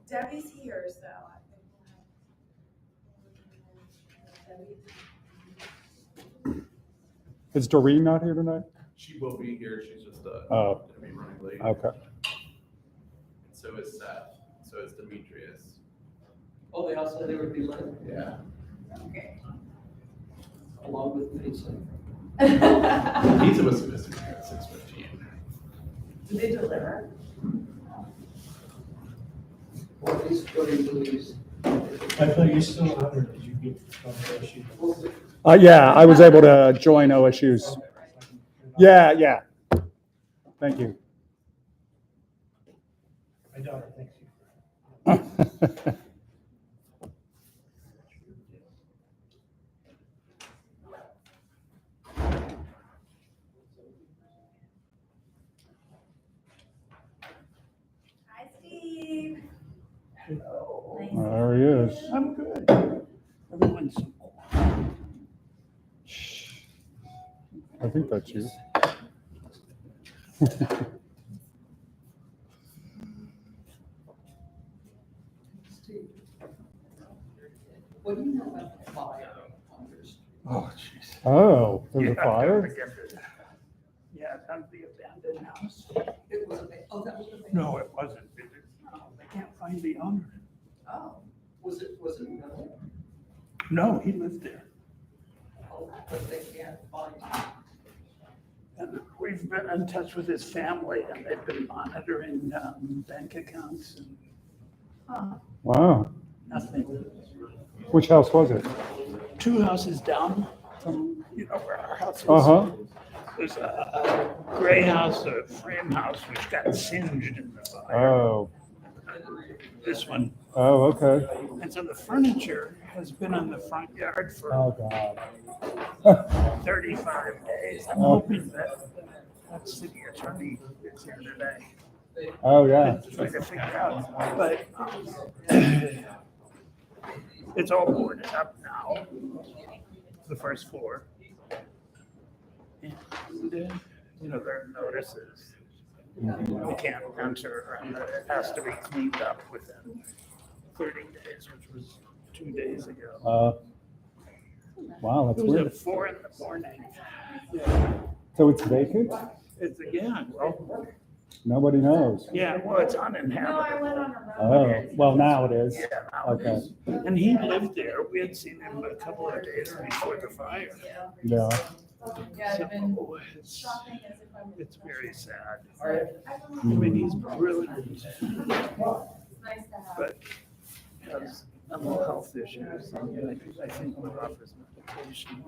Debbie's here, so. Is Doreen not here tonight? She will be here, she's just Oh. gonna be running late. Okay. And so is Seth, so is Demetrius. Oh, they also, they would be late, Yeah. Okay. along with Lisa. Pizza was supposed to be here at 6:15. Did they deliver? Or at least according to these. I thought you still on, or did you get from issue? Yeah, I was able to join OSU's. Yeah, yeah. Thank you. My daughter thanks you. Hi, Steve. Hello. Nice. There he is. I'm good. Everyone's so quiet. I think that's you. Steve, what do you know about the fire on your street? Oh, jeez. Oh, there's a Yeah, fire? don't forget it. Yeah, that's the abandoned house. It was, oh, that was the thing. No, it wasn't. They can't find the owner. Oh. Was it really? No, he lived there. Oh, but they can't find. And we've been in touch with his family, and they've been monitoring bank accounts and Huh. Wow. nothing. Which house was it? 2 houses down from, where our house was. Uh-huh. There's a gray house, a frame house, which got singed in the fire. Oh. This one. Oh, okay. And so the furniture has been in the front yard for Oh, God. 35 days. I'm Oh. hoping that city attorney is here today. Oh, yeah. Trying to figure out, but it's all boarded up now, the first floor. And, there are notices. We can't enter, and it has to be cleaned up within 30 days, which was 2 days ago. Wow, that's It was weird. at 4 in the morning. So it's vacant? It's, yeah, well, Nobody knows. yeah, well, it's No, uninhabitable. I went on a Oh, road. well, now it is. Yeah, now it Okay. is. And he lived there. We had seen him a couple of days before the fire. Yeah. Yeah, I've been So it's, shopping as if I'm. it's very sad. I I mean, he's brilliant, It's nice to have. but has mental health issues. And I think we're off his medication.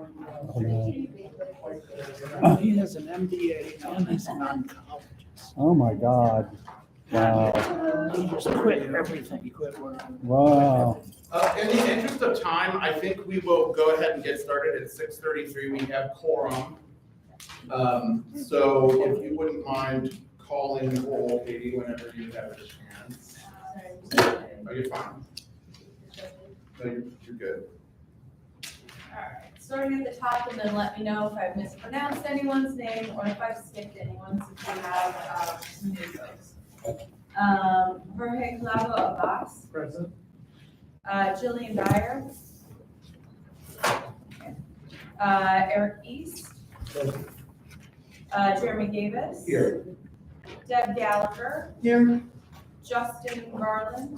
Oh, no. He has an MBA and he's an oncologist. Oh, my God. Wow. He just quit everything. He quit working. Wow. In the interest of time, I think we will go ahead and get started at 6:33. We have quorum. So if you wouldn't mind calling roll, Katie, whenever you have a chance. Oh, you're fine. No, you're good. Alright, starting at the top and then let me know if I've mispronounced anyone's name or if I've skipped anyone since we have some new folks. Jorge Clavo Abbas. Present. Jillian Dyer. Eric East. Jeremy Davis. Here. Deb Gallagher. Here. Justin Garland.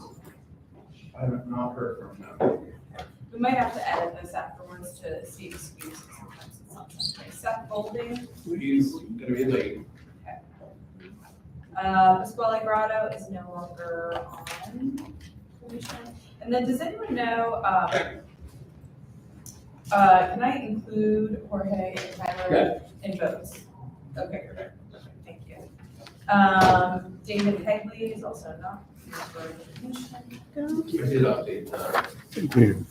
I have not heard from them. We might have to edit this afterwards to see excuses. Sometimes it's not something. Seth Golding. He's gonna be late. Pasquale Grotto is no longer on commission. And then does anyone know, can I include Jorge and Tyler in votes? Okay, great. Thank you. David Hegley is also not here for the commission. We did update that. Thank you.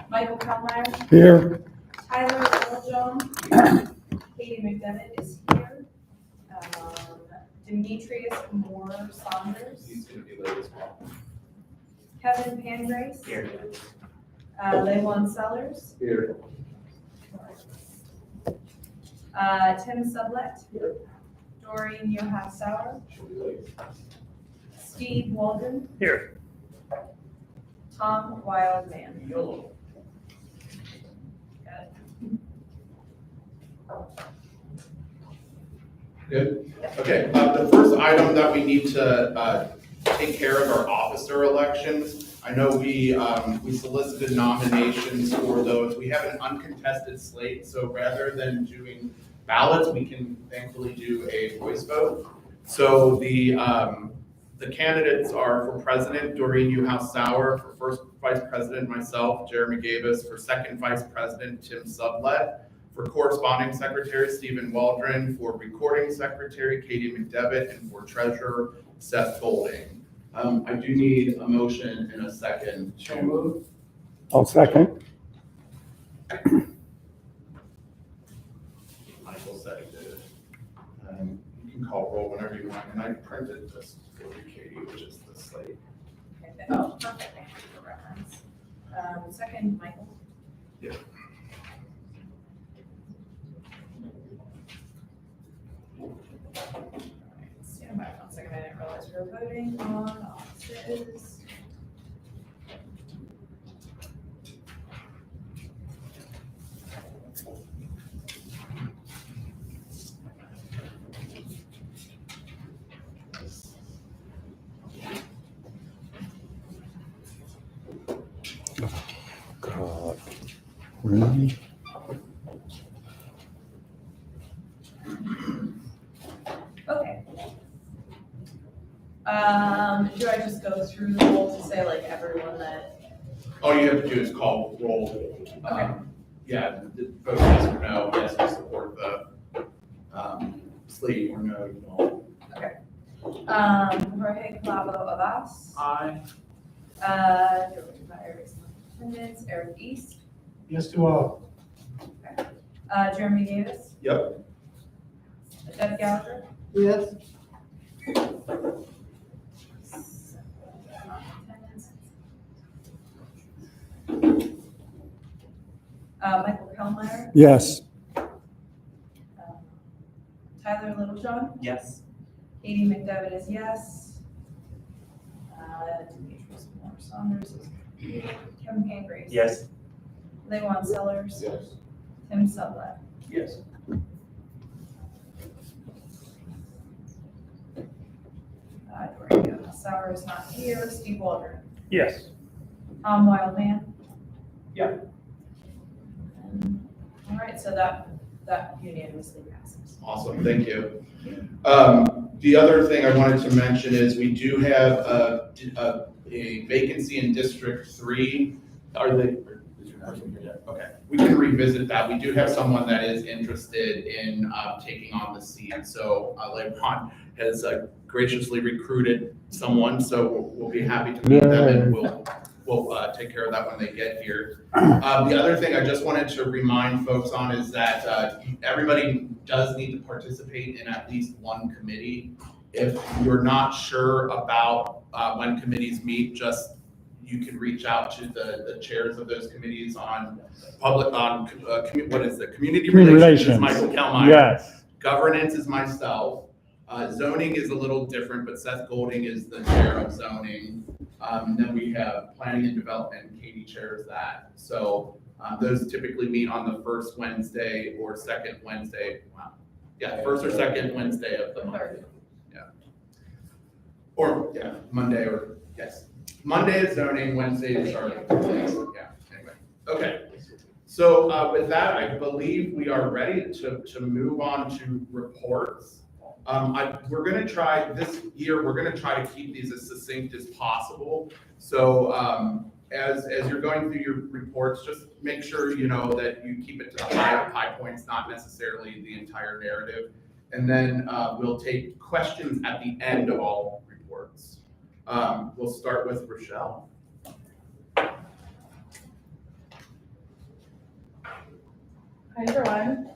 Michael Kellmeyer, Here. Tyler Littlejohn, Katie McDevitt is here. Demetrius Moore Saunders, He's gonna be late as well. Kevin Pangrace. Here. Lewan Sellers, Here. Tim Sublett, Doreen Newhouse Sauer, Steve Waldron, Here. Tom Wildman. YOLO. Got it. Good. Okay, the first item that we need to take care of are officer elections. I know we solicited nominations for those. We have an uncontested slate, so rather than doing ballots, we can thankfully do a voice vote. So the candidates are for president, Doreen Newhouse Sauer; for first vice president, myself, Jeremy Gavis; for second vice president, Tim Sublett; for corresponding secretary, Stephen Waldron; for recording secretary, Katie McDevitt; and for treasurer, Seth Golding. I do need a motion and a second. So moved. I'll second. Michael seconded. You can call roll whenever you want, and I printed this for you, Katie, which is the slate. Okay, oh, perfect, thank you for reference. Second, Michael. Yeah. Stand by 1 second, I didn't realize we were voting on offices. God. Really? Okay. Do I just go through the roll to say like everyone that, All you have to do is call roll. Okay. Yeah, vote yes or no. Yes, you support the slate, or no, you don't. Jorge Clavo Abbas, Aye. George Myers, attendance, Eric East, Yes to all. Jeremy Davis, Yep. Jeff Gallagher, Yes. Michael Kellmeyer, Yes. Tyler Littlejohn, Yes. Katie McDevitt is yes. Demetrius Moore Saunders is muted. Kevin Pancrace. Yes. Lewan Sellers, Yes. Tim Sublett. Yes. Doreen Sauer is not here. Steve Waldron, Yes. Tom Wildman. Yeah. All right, so that unanimously passes. Awesome, thank you. The other thing I wanted to mention is we do have a vacancy in District 3. Are they? Okay, we can revisit that. We do have someone that is interested in taking on the seat. So LeBron has graciously recruited someone, so we'll be happy to meet them, and we'll take care of that when they get here. The other thing I just wanted to remind folks on is that everybody does need to participate in at least one committee. If you're not sure about when committees meet, you can reach out to the chairs of those committees on community relations is Michael Kellmeyer. Yes. Governance is myself. Zoning is a little different, but Seth Golding is the chair of zoning. Then we have planning and development, Katie chairs that. So those typically meet on the first Wednesday or second Wednesday. Wow. Yeah, first or second Wednesday of the month. Yeah. Or, yeah, Monday or, yes. Monday is zoning, Wednesday is our, yeah, anyway. Okay. So with that, I believe we are ready to move on to reports. We're gonna try, this year, we're gonna try to keep these as succinct as possible. So as you're going through your reports, just make sure you know that you keep it to the high points, not necessarily the entire narrative. And then we'll take questions at the end of all reports. We'll start with Rochelle. Hi, everyone.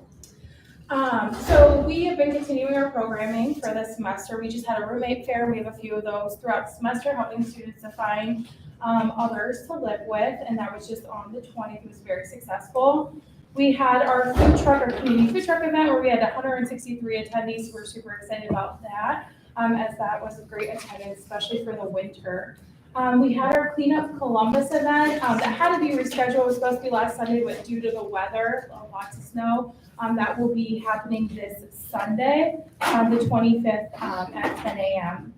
So we have been continuing our programming for this semester. We just had a roommate fair. We have a few of those throughout the semester, helping students to find others to live with, and that was just on the 20th. It was very successful. We had our food truck, our community food truck event where we had 163 attendees. We're super excited about that, as that was a great attendance, especially for the winter. We had our Clean Up Columbus event that had to be rescheduled. It was supposed to be last Sunday, but due to the weather, lots of snow, that will be happening this Sunday, the 25th at 10 a.m.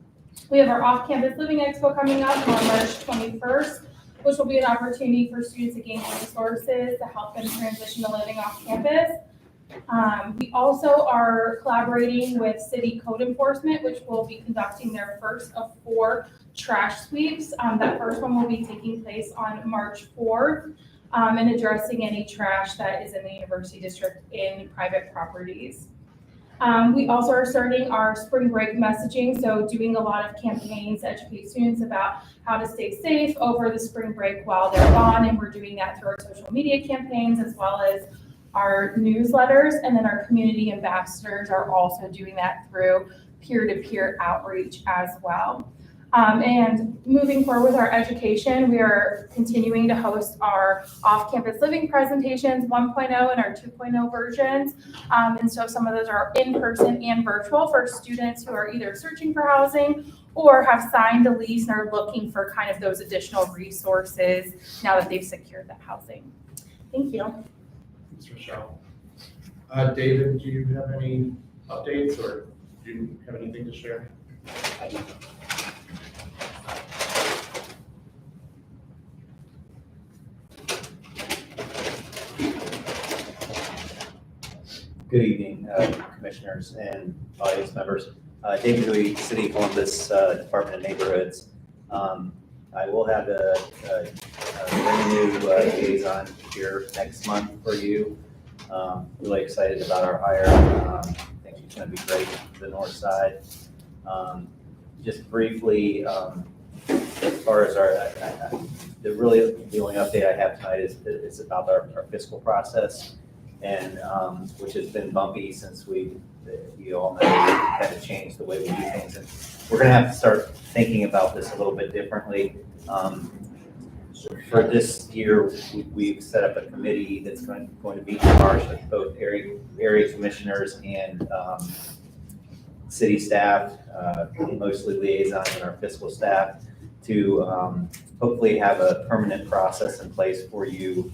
We have our off-campus living expo coming up on March 21st, which will be an opportunity for students to gain resources to help them transition to living off campus. We also are collaborating with City Code Enforcement, which will be conducting their first of 4 trash sweeps. That first one will be taking place on March 4th and addressing any trash that is in the University District in private properties. We also are starting our spring break messaging, so doing a lot of campaigns to educate students about how to stay safe over the spring break while they're gone, and we're doing that through our social media campaigns as well as our newsletters, and then our community ambassadors are also doing that through peer-to-peer outreach as well. And moving forward with our education, we are continuing to host our off-campus living presentations 1.0 and our 2.0 versions. And so some of those are in-person and virtual for students who are either searching for housing or have signed a lease and are looking for kind of those additional resources now that they've secured that housing. Thank you. Thanks, Rochelle. David, do you have any updates or do you have anything to share? Good evening, commissioners and audience members. David Louie, City of Columbus, Department of Neighborhoods. I will have a brand new liaison here next month for you. Really excited about our hire. I think she's going to be great for the north side. Just briefly, as far as the only update I have tonight is about our fiscal process, and which has been bumpy since you all know we had to change the way we do things, and we're going to have to start thinking about this a little bit differently. For this year, we've set up a committee that's going to meet in March with both area commissioners and city staff, mostly liaison and our fiscal staff, to hopefully have a permanent process in place for you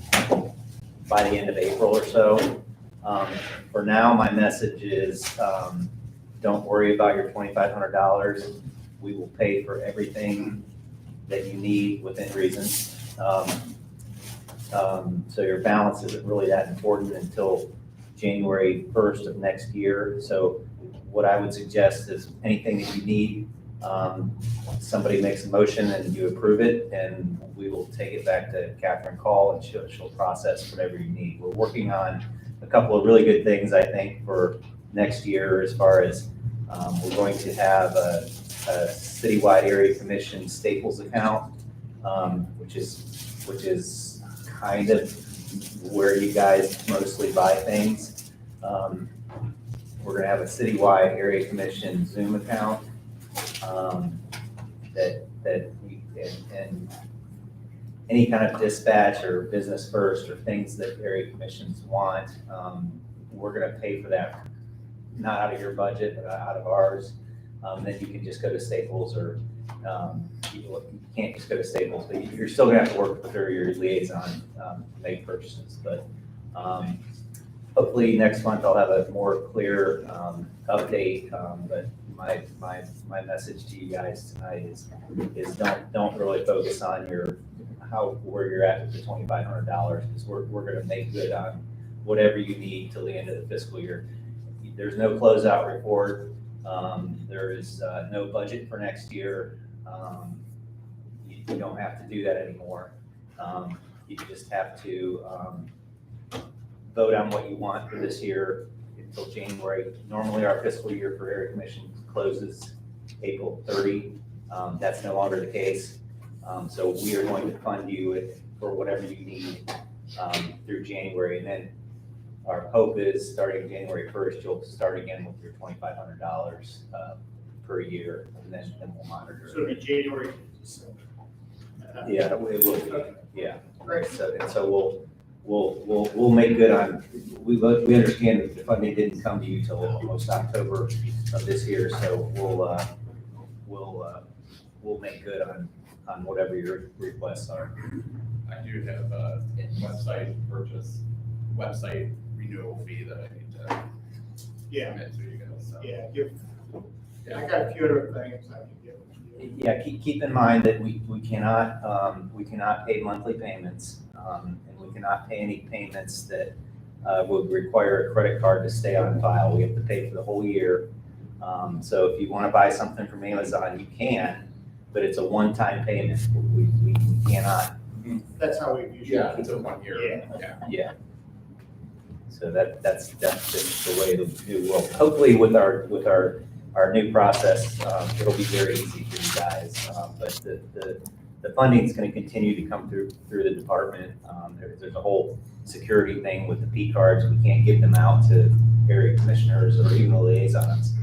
by the end of April or so. For now, my message is don't worry about your $2,500. We will pay for everything that you need within reason. So your balance isn't really that important until January 1st of next year. So what I would suggest is anything that you need, somebody makes a motion and you approve it, and we will take it back to Catherine Call and she'll process whatever you need. We're working on a couple of really good things, I think, for next year, as far as we're going to have a citywide area commission Staples account, which is kind of where you guys mostly buy things. We're going to have a citywide area commission Zoom account and any kind of dispatch or business first or things that area commissions want, we're going to pay for that, not out of your budget, but out of ours. Then you can just go to Staples, or you can't just go to Staples, but you're still going to have to work with your liaison to make purchases. But hopefully next month I'll have a more clear update. But my message to you guys tonight is don't really focus on where you're at with the $2,500, because we're going to make good on whatever you need till the end of the fiscal year. There's no closeout report. There is no budget for next year. You don't have to do that anymore. You just have to vote on what you want for this year until January. Normally our fiscal year for area commission closes April 30. That's no longer the case. So we are going to fund you for whatever you need through January. And then our hope is starting January 1st, you'll start again with your $2,500 per year, and then we'll monitor. So it'll be January to December. Yeah, it will be. Yeah. Great. So we'll make good on, we understand that the funding didn't come to you till almost October of this year, so we'll make good on whatever your requests are. I do have a website renewal fee that I need to Yeah, commit to you guys, so. I got a few other things I can get with you. Yeah, keep in mind that we cannot pay monthly payments, and we cannot pay any payments that would require a credit card to stay on file. We have to pay for the whole year. So if you want to buy something from Amazon, you can, but it's a one-time payment. We cannot. That's how we usually. Yeah, it's a 1 year, yeah. Yeah. So that's just the way the new world. Hopefully with our new process, it'll be very easy for you guys. But the funding is going to continue to come through the department. There's a whole security thing with the P cards. We can't give them out to area commissioners or even the liaisons.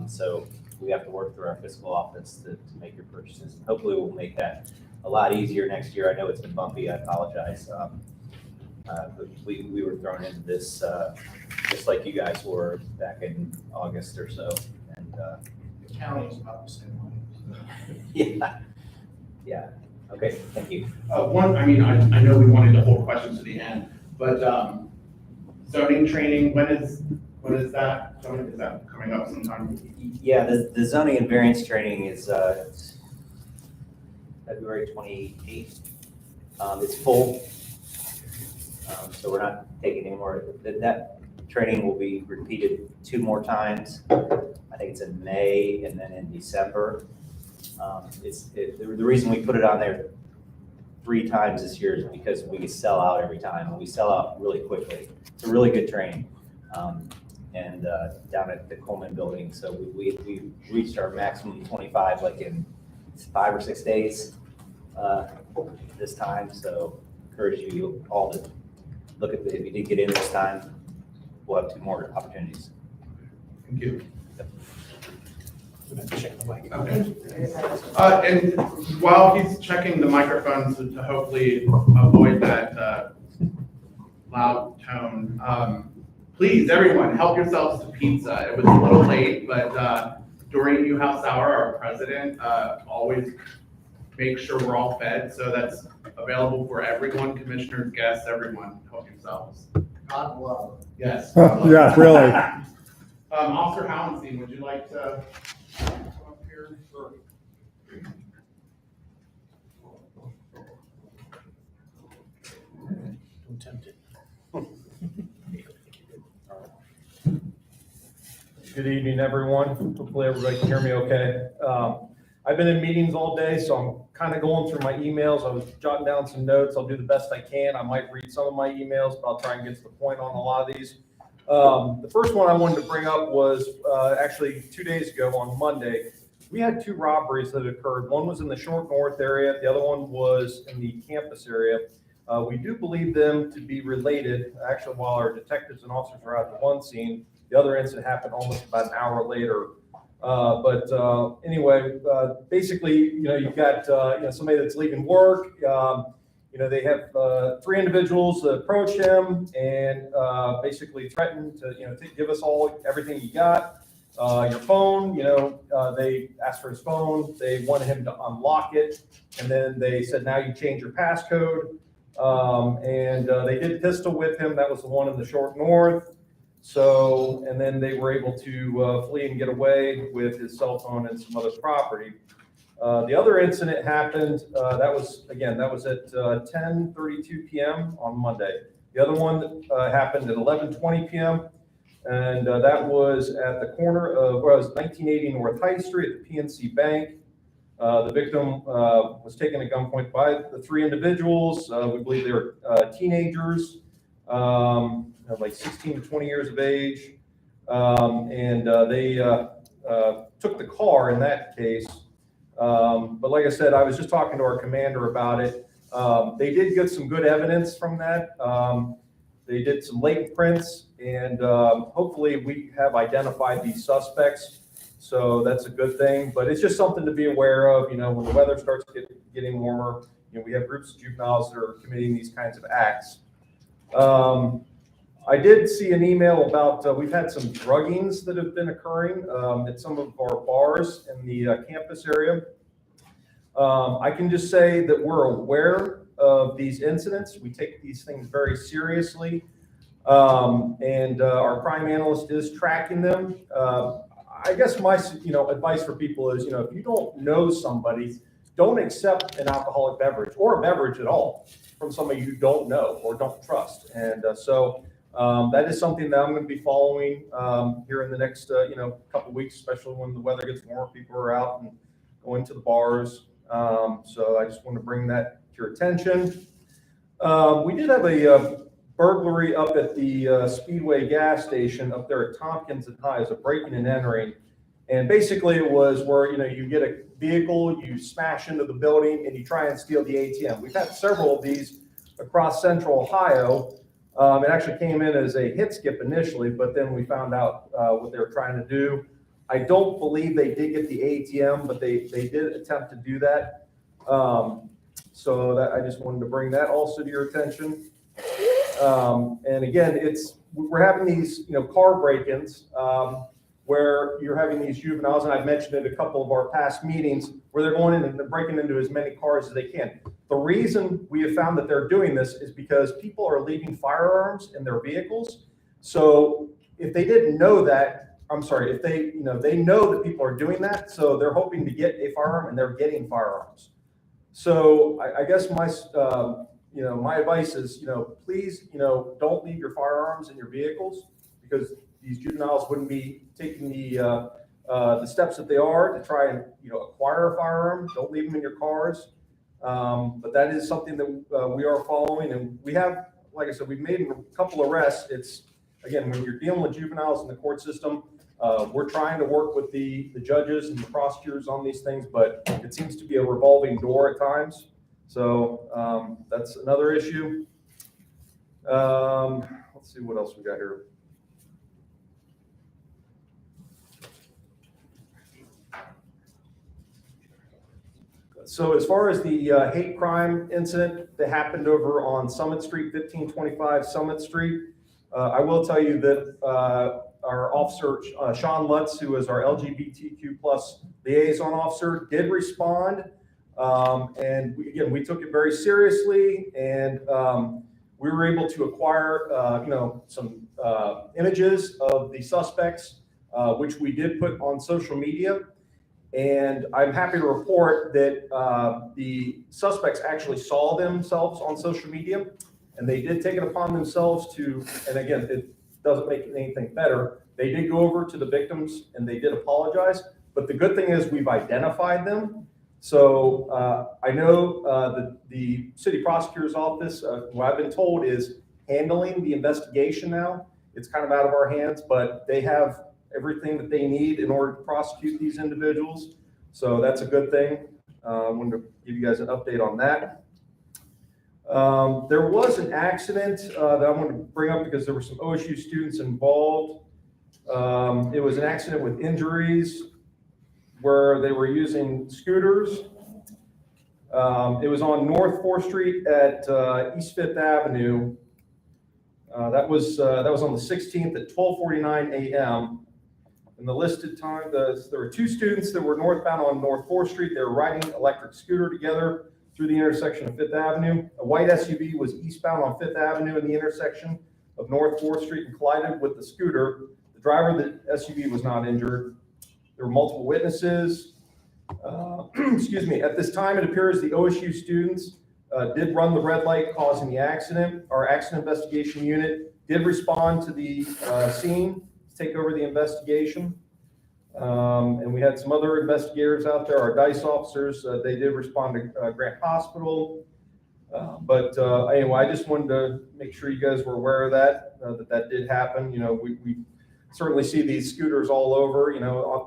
So we have to work through our fiscal office to make your purchases. Hopefully we'll make that a lot easier next year. I know it's been bumpy. I apologize. But we were thrown into this just like you guys were back in August or so. And The county is about the same way. yeah. Okay, thank you. I know we wanted to hold questions to the end, but zoning training, when is that? Is that coming up sometime? Yeah, the zoning and variance training is February 28th. It's full. So we're not taking any more. That training will be repeated 2 more times. I think it's in May and then in December. The reason we put it on there 3 times this year is because we sell out every time, and we sell out really quickly. It's a really good training. And down at the Coleman building, so we reached our maximum 25 like in 5 or 6 days this time. So encourage you all to look at if you did get in this time, we'll have 2 more opportunities. Thank you. Okay. Okay. And while he's checking the microphones to hopefully avoid that loud tone, please, everyone, help yourselves to pizza. It was a little late, but during Newhouse Hour, our president always makes sure we're all fed. So that's available for everyone, commissioners, guests, everyone. Help yourselves. God love. Yes. Yeah, really. Officer Hallenstein, would you like to come up here? Sure. Don't tempt it. Good evening, everyone. Hopefully everybody can hear me okay. I've been in meetings all day, so I'm kind of going through my emails. I was jotting down some notes. I'll do the best I can. I might read some of my emails, but I'll try and get to the point on a lot of these. The first one I wanted to bring up was actually 2 days ago on Monday. We had 2 robberies that occurred. One was in the Short North area. The other one was in the campus area. We do believe them to be related. Actually, while our detectives and officers were at the one scene, the other incident happened almost about an hour later. Anyway, basically, you've got somebody that's leaving work. They have 3 individuals that approach him and basically threaten to give us everything you got. Your phone, they asked for his phone. They wanted him to unlock it, and then they said, now you change your passcode. They did pistol whip him. That was the one in the Short North. So, and then they were able to flee and get away with his cell phone and some other property. The other incident happened, that was at 10:32 p.m. on Monday. The other one happened at 11:20 p.m. And that was at the corner of 1980 North High Street at the PNC Bank. The victim was taken at gunpoint by the 3 individuals. We believe they were teenagers. Like 16 to 20 years of age. They took the car in that case. But like I said, I was just talking to our commander about it. They did get some good evidence from that. They did some latent prints, and hopefully we have identified these suspects. So that's a good thing, but it's just something to be aware of. When the weather starts getting warmer, we have groups of juveniles that are committing these kinds of acts. I did see an email about, we've had some druggings that have been occurring at some of our bars in the campus area. I can just say that we're aware of these incidents. We take these things very seriously. And our crime analyst is tracking them. I guess my, advice for people is, if you don't know somebody, don't accept an alcoholic beverage or a beverage at all from somebody you don't know or don't trust. And so that is something that I'm going to be following here in the next, couple of weeks, especially when the weather gets warm, people are out and going to the bars. So I just want to bring that to your attention. We did have a burglary up at the Speedway gas station up there at Tompkins and High as a breaking and entering. And basically it was where, you get a vehicle, you smash into the building and you try and steal the ATM. We've had several of these across central Ohio. It actually came in as a hit skip initially, but then we found out what they were trying to do. I don't believe they did get the ATM, but they did attempt to do that. So that I just wanted to bring that also to your attention. And again, we're having these, car break-ins where you're having these juveniles, and I've mentioned it a couple of our past meetings, where they're going in and they're breaking into as many cars as they can. The reason we have found that they're doing this is because people are leaving firearms in their vehicles. So if they didn't know that, if they, they know that people are doing that, so they're hoping to get a firearm and they're getting firearms. So I guess my, my advice is, please, don't leave your firearms in your vehicles, because these juveniles wouldn't be taking the steps that they are to try and, acquire a firearm. Don't leave them in your cars. But that is something that we are following, and we have, like I said, we've made a couple arrests. It's, again, when you're dealing with juveniles in the court system, we're trying to work with the judges and the prosecutors on these things, but it seems to be a revolving door at times. So that's another issue. Let's see what else we got here. So as far as the hate crime incident that happened over on Summit Street, 1525 Summit Street, I will tell you that our officer, Sean Lutz, who is our LGBTQ plus liaison officer, did respond. And we took it very seriously, and we were able to acquire, some images of the suspects, which we did put on social media. And I'm happy to report that the suspects actually saw themselves on social media, and they did take it upon themselves to, and again, it doesn't make anything better, they did go over to the victims and they did apologize. But the good thing is we've identified them. So I know the city prosecutor's office, what I've been told, is handling the investigation now. It's kind of out of our hands, but they have everything that they need in order to prosecute these individuals. So that's a good thing. I wanted to give you guys an update on that. There was an accident that I wanted to bring up because there were some OSU students involved. It was an accident with injuries where they were using scooters. It was on North 4th Street at East 5th Avenue. That was on the 16th at 12:49 a.m. And the listed time, there were two students that were northbound on North 4th Street. They were riding an electric scooter together through the intersection of 5th Avenue. A white SUV was eastbound on 5th Avenue in the intersection of North 4th Street and collided with the scooter. The driver of the SUV was not injured. There were multiple witnesses. Excuse me. At this time, it appears the OSU students did run the red light causing the accident. Our accident investigation unit did respond to the scene to take over the investigation. And we had some other investigators out there, our DICE officers. They did respond to Grant Hospital. But anyway, I just wanted to make sure you guys were aware of that, that did happen. We certainly see these scooters all over,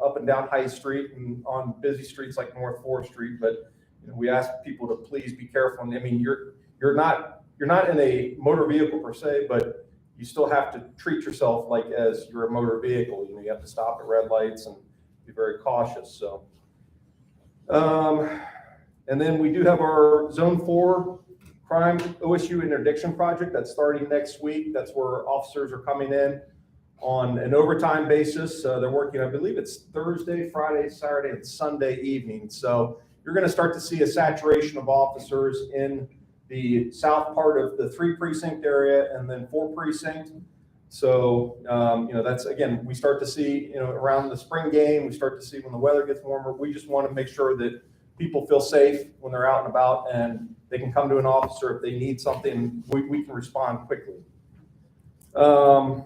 up and down High Street and on busy streets like North 4th Street. But we ask people to please be careful. And I mean, you're not in a motor vehicle per se, but you still have to treat yourself like as you're a motor vehicle. You have to stop at red lights and be very cautious. So, and then we do have our Zone 4 Crime OSU Interdiction Project, that's starting next week. That's where officers are coming in on an overtime basis. They're working, I believe it's Thursday, Friday, Saturday, and Sunday evening. So you're going to start to see a saturation of officers in the south part of the 3 precinct area and then 4 precinct. So, that's, again, we start to see, around the spring game, we start to see when the weather gets warmer. We just want to make sure that people feel safe when they're out and about and they can come to an officer if they need something, we can respond quickly. The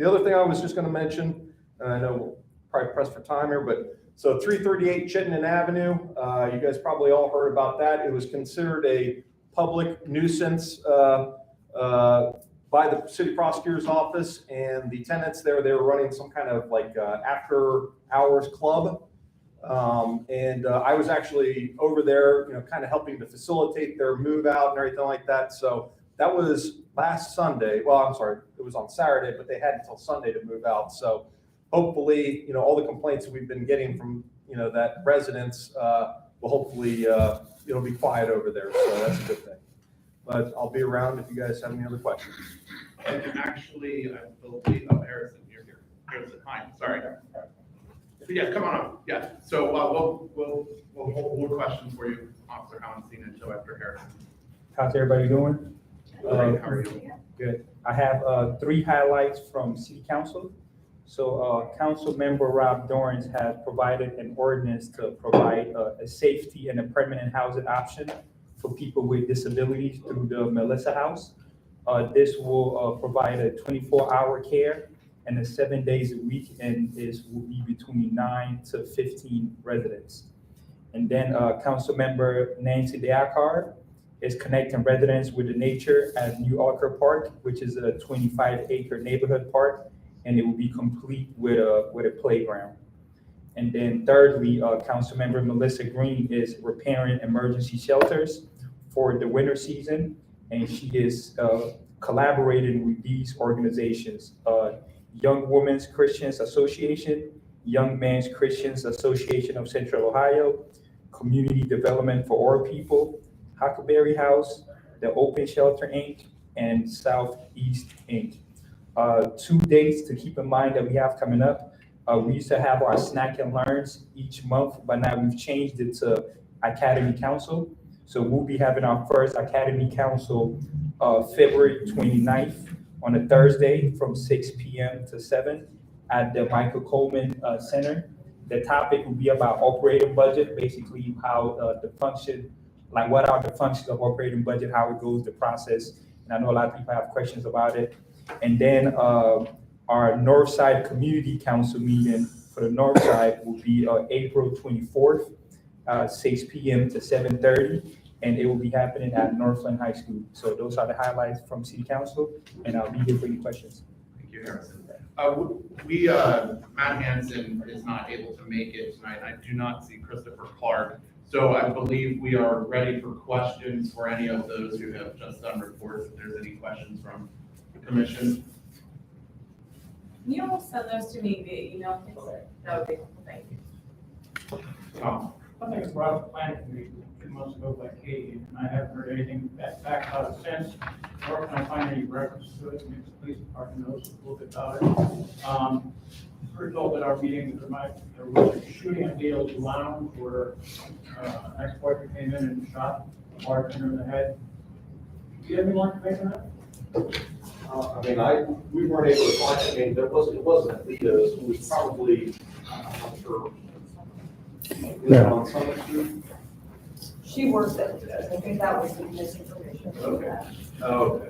other thing I was just going to mention, and I know we're probably pressed for time here, but so 338 Chittenden Avenue, you guys probably all heard about that. It was considered a public nuisance by the city prosecutor's office, and the tenants there, they were running some kind of like after hours club. I was actually over there, kind of helping to facilitate their move out and everything like that. So that was last Sunday. Well, I'm sorry, it was on Saturday, but they had until Sunday to move out. So hopefully, all the complaints that we've been getting from, that residents will hopefully, it'll be quiet over there. So that's a good thing. But I'll be around if you guys have any other questions. And actually, I believe, Harrison, you're here. Harrison, hi, sorry. So yeah, come on up. Yeah. So we'll hold questions for you, Officer Howenstein, until after Harrison. How's everybody doing? Great, how are you? Good. I have 3 highlights from City Council. So Council Member Rob Dorrance has provided an ordinance to provide a safety and a permanent housing option for people with disabilities through the Melissa House. This will provide a 24-hour care and 7 days a week, and this will be between 9 to 15 residents. And then Council Member Nancy Deacar is connecting residents with the nature at New Alker Park, which is a 25-acre neighborhood park, and it will be complete with a playground. And then thirdly, Councilmember Melissa Green is repairing emergency shelters for the winter season, and she is collaborating with these organizations: Young Women's Christians Association, Young Men's Christians Association of Central Ohio, Community Development for All People, Huckleberry House, the Open Shelter Inc., and Southeast Inc. 2 dates to keep in mind that we have coming up. We used to have our Snack and Learns each month, but now we've changed it to Academy Council. So we'll be having our first Academy Council February 29th on a Thursday from 6 p.m. to 7 at the Michael Coleman Center. The topic will be about operating budget, basically how the function, like what are the functions of operating budget, how it goes, the process. And I know a lot of people have questions about it. And then our Northside Community Council meeting for the Northside will be April 24th, 6 p.m. to 7:30, and it will be happening at Northland High School. So those are the highlights from City Council, and I'll be here for any questions. Thank you, Harrison. Matt Hansen is not able to make it tonight. I do not see Christopher Clark. So I believe we are ready for questions for any of those who have just done reports. If there's any questions from the commission. Can you all send those to me via email, please? That would be helpful, thank you. Tom? I think it's brought up planning committee 2 months ago by Katie, and I haven't heard anything back about it since, nor can I find any reference to it. Maybe the police department knows a little bit about it. We're told at our meeting that there was a shooting at Dale's Lounge where an ex-boyfriend came in and shot a bartender in the head. Do you have any more information on that? We weren't able to find it. It wasn't at Lito's. It was probably, I'm not sure. Yeah. On Summit Street. She works at it. I think that was the misinformation. Okay. Okay.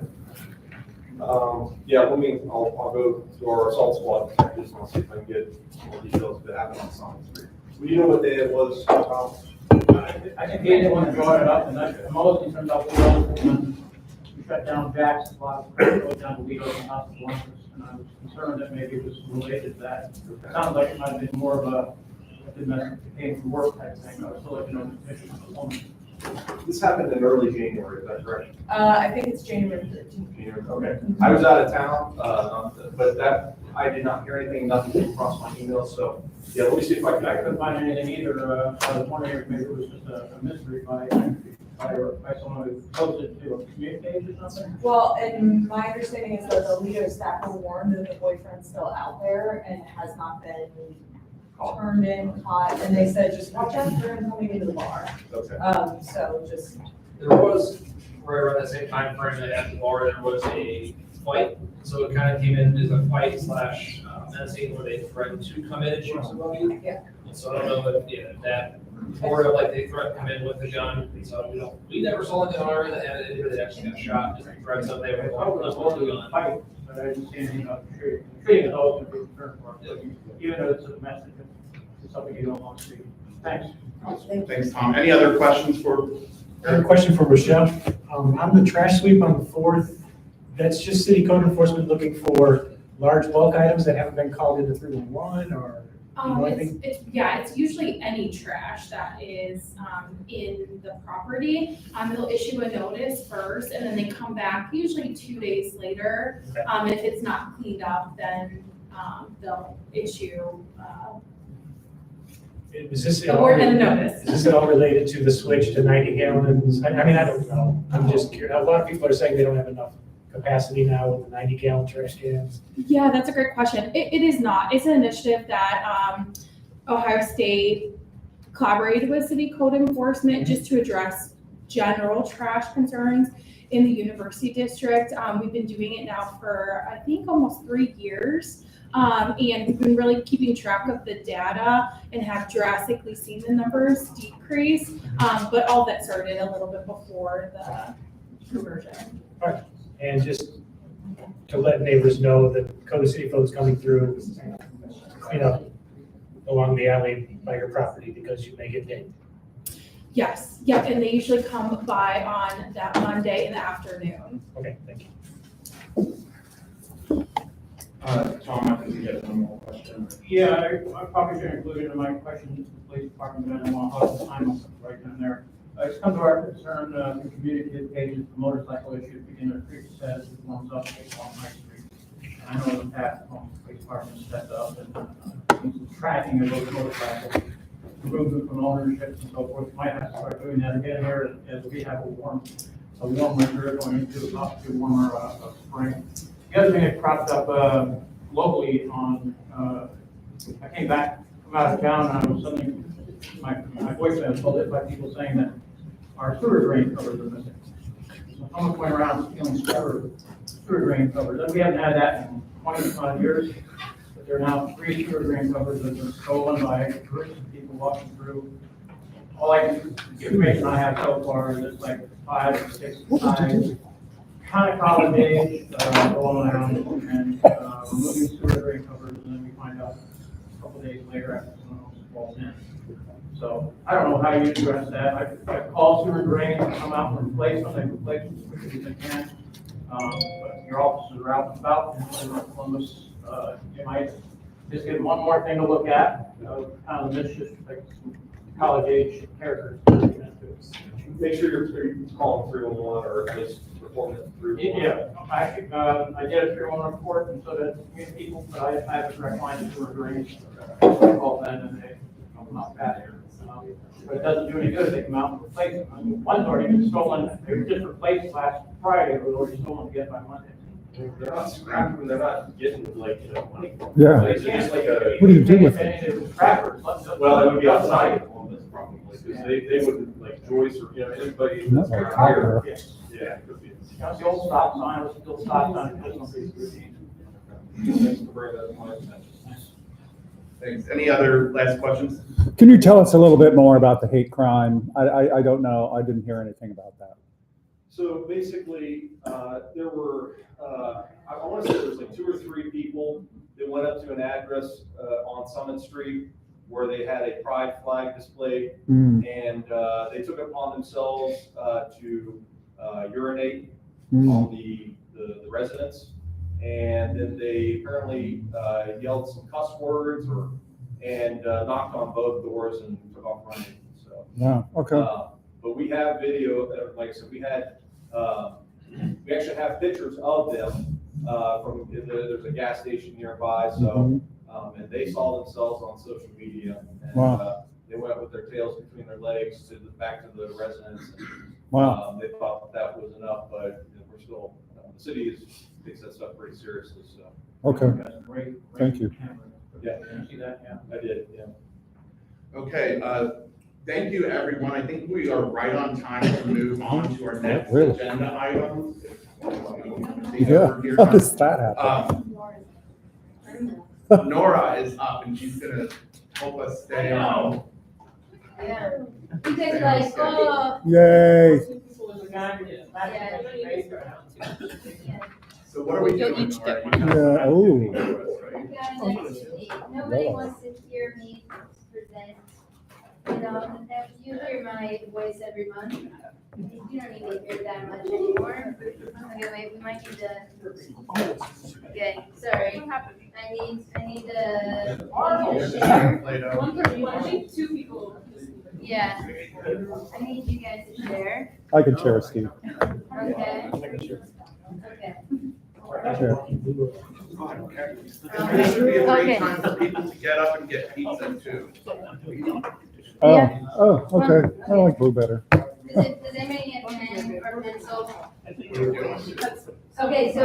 Yeah, I'll go to our assault squad detectives and I'll see if I can get more details if it happened on Summit Street. Do you know what day it was, Tom? I think Katie wanted to draw it up, and that mostly turns out when we shut down Jack's, a lot of crime goes down to Lido and hospital workers, and I was concerned that maybe it was related to that. It sounds like it might have been more of a domestic came from work type thing. I was still looking at the picture of the woman. This happened in early January, is that correct? I think it's January 13th. Okay. I was out of town, but I did not hear anything, nothing came across my email, so, yeah, let me see if I I couldn't can. find anything either. I was wondering if maybe it was just a mystery by by someone who posted to a community page or something? Well, and my understanding is that the Lido staff were warned that the boyfriend's still out there and has not been turned in, caught, and they said, just watch out for him coming into the bar. Okay. So just, There was, right around that same time frame that at the bar, there was a fight. So it kind of came in as a fight slash menacing where they threatened to come in and shoot somebody. Yeah. And so I don't know if, yeah, that, or like they threatened to come in with a gun. So we never saw a gun or anybody that actually got shot, just threats up there. I was going to a fight, but I didn't see anything about the tree. The tree is always going to be concerned for, even though it's a message, it's something you don't want to see. Thanks. Thanks, Tom. Any other questions for? I have a question for Rochelle. On the trash sweep on the 4th, that's just city code enforcement looking for large bulk items that haven't been called into 311 or? you know anything? It's usually any trash that is, in the property. They'll issue a notice first and then they come back usually 2 days later. Okay. If it's not cleaned up, then, they'll issue, Is this at a all? word and a notice. Is this at all related to the switch to 90 gallons? I mean, I don't know. I'm just curious. A lot of people are saying they don't have enough capacity now with the 90 gallon trash cans. Yeah, that's a great question. It is not. It's an initiative that Ohio State collaborated with city code enforcement just to address general trash concerns in the university district. We've been doing it now for, I think, almost 3 years. And we've been really keeping track of the data and have drastically seen the numbers decrease. But all that started a little bit before the conversion. And just to let neighbors know that Code City Flow is coming through, clean up along the alley by your property because you may get dinged. Yes, yep, and they usually come by on that Monday in the afternoon. Okay, thank you. Tom, I think you get one more question. Yeah, I probably should include it in my question to the police department, but I don't want to hog the time right down there. It's come to our concern, the community pages, the motorcycle issue, beginner creek says it runs up on my street. And I know in the past, the police department stepped up and tracking of those motorcycles, removing from ownership and so forth. Might have to start doing that again here as we have a warm winter going into possibly warmer spring. The other thing that cropped up locally on, I came back from out of town and I was suddenly, my voicemail was told by people saying that our sewer drain covers are missing. So someone went around stealing sewer drain covers. And we haven't had that in 25 years, but there are now 3 sewer drain covers that have been stolen by groups of people walking through. All the information I have so far is it's like 5 or 6 times. Kind of college age, going around and removing sewer drain covers, and then we find out a couple days later after someone else falls in. So I don't know how you address that. I call sewer drain to come out and replace them, they replace them as quickly as they can. But your officers are out and about in Columbus, you might just get one more thing to look at, kind of mischief, like some college age characters. Make sure you're calling 311 or at least reporting it through. Yeah, I did a 311 report, and so did community people, but I have a direct line to sewer drains. I call them and they come out bad here. But it doesn't do any good if they come out and replace them. I mean, one's already been stolen, they were just replaced last Friday, it was already stolen again by Monday. They're not scrapping them, they're not getting like, money. Yeah. It's just like a. What do you do with If any of the trappers, Well, it would be outside of Columbus probably, because they would, like Joyce or, anybody. Not like copper. Yeah, it could be. That's the old stop sign, it was still stop sign, it was pretty routine. Thanks for bringing that to my attention. Thanks. Any other last questions? Can you tell us a little bit more about the hate crime? I don't know. I didn't hear anything about that. So basically, there were, I want to say there was like 2 or 3 people that went up to an address on Summit Street where they had a pride flag displayed, and they took it upon themselves to urinate on the residents, and then they apparently yelled some cuss words and knocked on both doors and took off running. So Yeah, okay. but we have video, like I said, we actually have pictures of them from there's a gas station nearby, so and they saw themselves on social media, and Wow. they went with their tails between their legs back to the residents Wow. They thought that was enough, but we're still, the city takes that stuff pretty seriously, so. Okay, That's great. thank you. Yeah. Can you see that? Yeah. I did, yeah. Okay, thank you, everyone. I think we are right on time to move on to our next Really? agenda item. Yeah, how does that happen? Nora is up and she's gonna help us stay on. Yeah. You guys are like, oh. Yay. So what are we doing? Nora? Yeah, oh. Nobody wants to hear me present. You know, you hear my voice every month. You don't need to hear that much anymore. Okay, wait, we might need to. Okay, sorry. I need to share. I think 2 people. Yeah. I need you guys to share. I can share, Steve. Okay. Okay. Sure. This would be a great Okay. time for people to get up and get pizza too. Oh, okay. I like blue better. Does anybody need a pen or pencil? Okay, so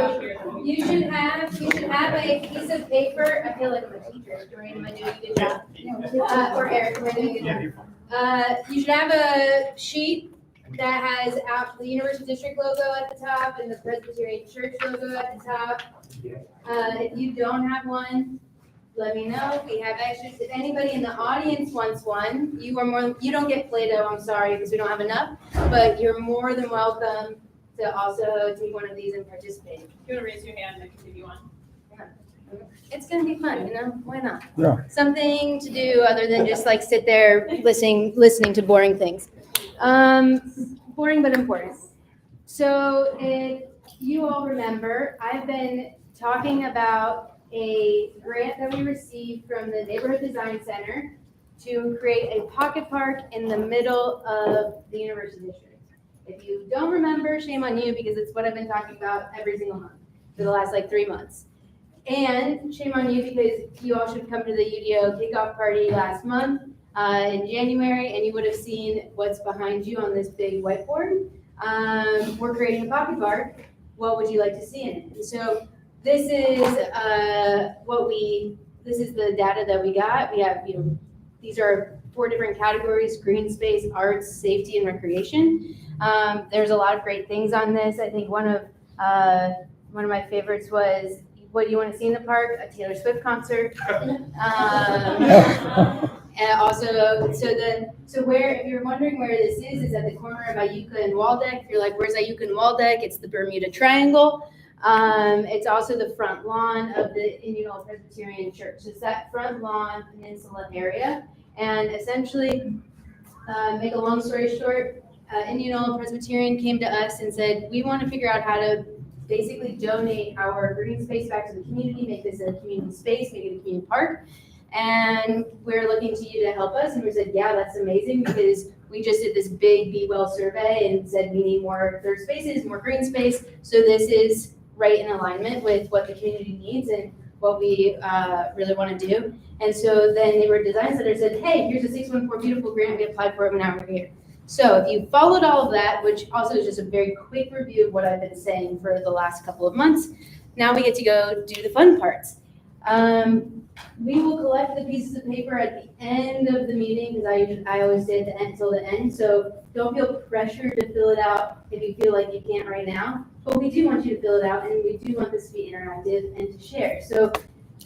you should have a piece of paper. I feel like I'm a teacher. Doreen, am I doing a good job? Or Eric, am I doing a good job? You should have a sheet that has out the University District logo at the top and the Presbyterian Church logo at the top. If you don't have one, let me know. We have extras. If anybody in the audience wants one, you don't get Play-Doh, I'm sorry, because we don't have enough, but you're more than welcome to also take one of these and participate. If you want to raise your hand, I can give you one. It's gonna be fun, you know, why not? Yeah. Something to do other than just like sit there listening to boring things. Boring but important. So if you all remember, I've been talking about a grant that we received from the Neighborhood Design Center to create a pocket park in the middle of the University District. If you don't remember, shame on you, because it's what I've been talking about every single month for the last 3 months. And shame on you because you all should come to the UDO kickoff party last month in January, and you would have seen what's behind you on this big whiteboard. We're creating a pocket park. What would you like to see in it? And so this is this is the data that we got. We have, these are 4 different categories: green space, arts, safety, and recreation. There's a lot of great things on this. I think one of my favorites was, what do you want to see in the park? A Taylor Swift concert. And also, if you're wondering where this is at the corner of Iuka and Waldeck. If you're like, where's Iuka and Waldeck? It's the Bermuda Triangle. It's also the front lawn of the Indian Old Presbyterian Church. It's that front lawn peninsula area. And essentially, make a long story short, Indian Old Presbyterian came to us and said, we want to figure out how to basically donate our green space back to the community, make this a community space, make it a community park. And we're looking to you to help us. And we said, yeah, that's amazing, because we just did this big Be Well survey and said we need more third spaces, more green space. So this is right in alignment with what the community needs and what we really want to do. And so then Neighborhood Design Center said, hey, here's a 614 beautiful grant. We applied for it, and now we're here. So if you followed all of that, which also is just a very quick review of what I've been saying for the last couple of months, now we get to go do the fun parts. We will collect the pieces of paper at the end of the meeting, because I always stay at the end till the end. So don't feel pressured to fill it out if you feel like you can't right now. But we do want you to fill it out, and we do want this to be interactive and to share. So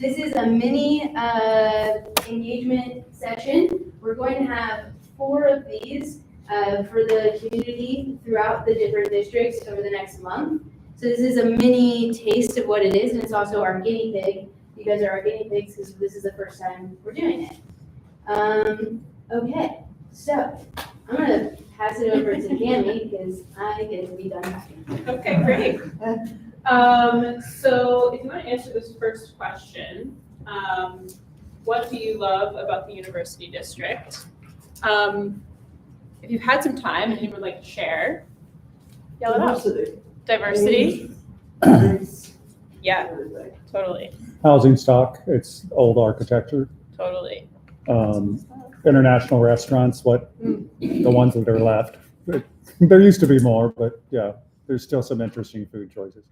this is a mini engagement session. We're going to have 4 of these for the community throughout the different districts over the next month. So this is a mini taste of what it is, and it's also our guinea pig. You guys are our guinea pigs because this is the first time we're doing it. Okay, so I'm gonna pass it over to Gammy because I get to be done talking. Okay, great. So if you want to answer this first question, what do you love about the University District? If you've had some time and you would like to share, yell it out. Diversity. Yeah, totally. Housing stock, it's old architecture. Totally. International restaurants, the ones that are left. There used to be more, but yeah, there's still some interesting food choices.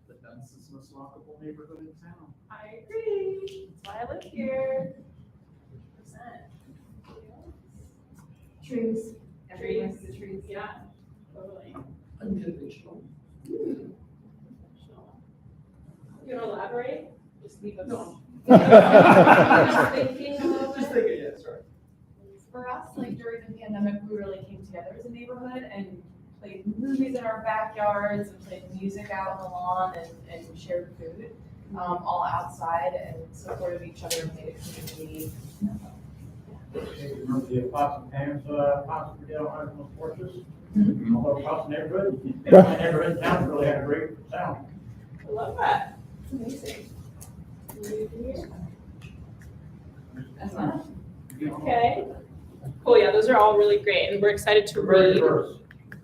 The densest, most walkable neighborhood in town. I agree. That's why I live here. 100%. Trees. Trees, the trees, yeah, totally. Unconventional. You wanna elaborate? Just leave us. No. Just thinking a little Just bit. thinking, yeah, sorry. For us, like during the pandemic, we really came together as a neighborhood and played movies in our backyards and played music out on the lawn and shared food, all outside and supported each other and made a community. Remember the Pots and Pans, Pots for Dale Hartman's porches? Although across the neighborhood, my neighborhood in town really had a great sound. I love that. It's amazing. That's not. Okay. Cool, yeah, those are all really great, and we're excited to Very read. diverse.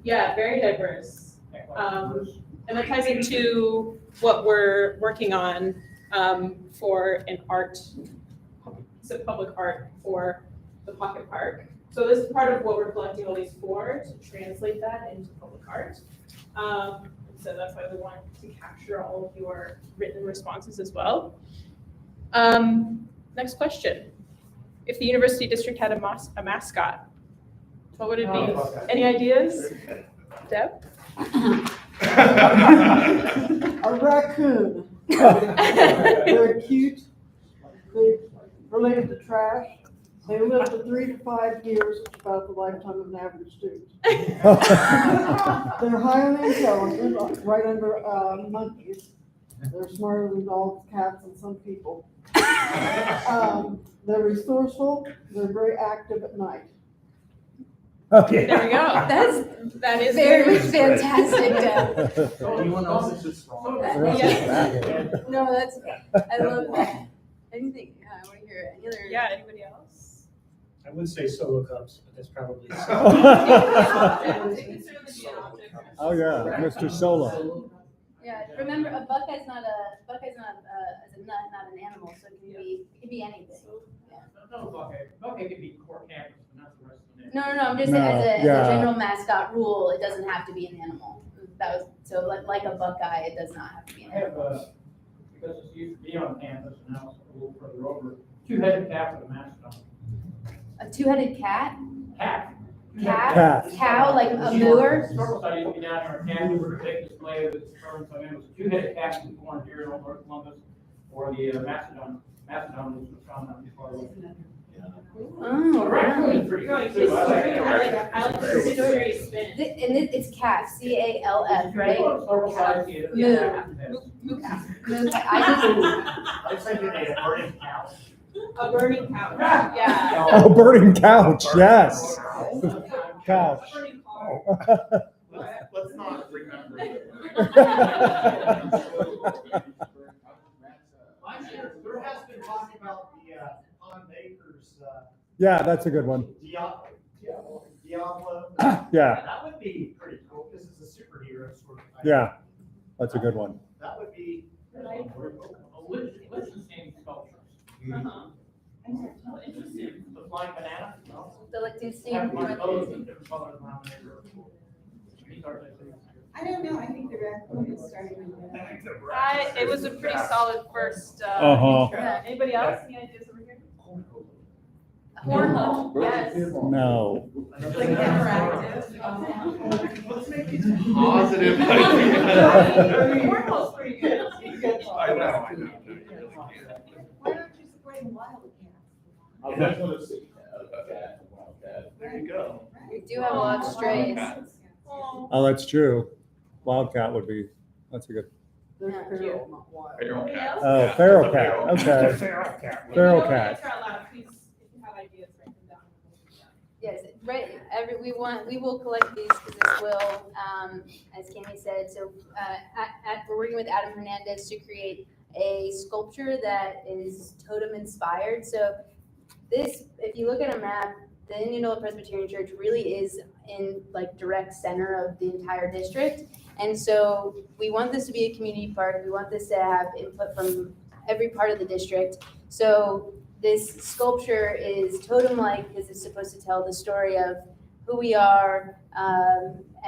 Yeah, very diverse. And that ties into what we're working on for an art, it's a public art for the Pocket Park. So this is part of what we're collecting all these for, to translate that into public art. So that's why we want to capture all of your written responses as well. Next question. If the university district had a mascot, what would it be? Okay. Any ideas? Deb? A raccoon. They're cute. They're related to trash. They live to 3 to 5 years, which is about the lifetime of an average student. They're highly intelligent, right under monkeys. They're smarter than dogs, cats, and some people. They're resourceful. They're very active at night. Okay. There we go. That is Very good. fantastic, Deb. Anyone else is just wrong. Yeah. No, that's, I love that. Anything, I want to hear any other. Yeah, anybody else? I would say solo cups, but that's probably. Oh, yeah, Mr. Solo. Yeah, remember, a buckeye's not an animal, so it can be anything. Yeah. No, bucket could be core campus, but not the rest of the neighborhood. No, I'm just No, saying, as a yeah. general mascot rule, it doesn't have to be an animal. That was, so like a buckeye, it does not have to be an I have, animal. because it's used to be on campus and now it's a little further over, two-headed cat with a mask on. A two-headed cat? Cat. Cat. Cow, like a moor? Historical study used to be down here, a cat, we were to take display of its term, so it was a two-headed cat that was born here in Old North Columbus, or the Macedon was found out before. Oh, The raccoon is pretty good too, I like the history spin. And it's calf, C-A-L-F, right? Historical study, it Moo. Moo. I I think you need a burning couch. A burning couch, yeah. Oh, burning couch, yes. Couch. Burning car. Let's not remember. There has been talk about the Pond Acres, Yeah, that's a good one. Diablo. Yeah, That would be pretty cool, because it's a superhero sort of thing. yeah, that's a good one. That would be. Liechtenstein sculptures. Uh-huh. Oh, interesting. The flying banana? No. The Liechtenstein. Have one of those in different colors around the neighborhood. These are the things. I don't know, I think the raccoon is starting to. It was a pretty solid first, Uh-huh. intro. Anybody else, any ideas over here? Cornhole, yes. No. Like interactive. Let's make these positive. Cornhole's pretty good. I know. Why aren't you supporting wildcats? There you go. We do have a lot of strays. Oh, that's true. Wildcat would be, that's a good, They're feral, not wild. Feral cat. oh, feral cat, okay. Feral cat. Feral If you don't cat. answer out loud, please, if you have ideas, write them down. Yes, right, we will collect these because this will, as Kami said, so, we're working with Adam Hernandez to create a sculpture that is totem inspired. So this, if you look at a map, the Indianola Presbyterian Church really is in like direct center of the entire district. And so we want this to be a community park. We want this to have input from every part of the district. So this sculpture is totem-like because it's supposed to tell the story of who we are.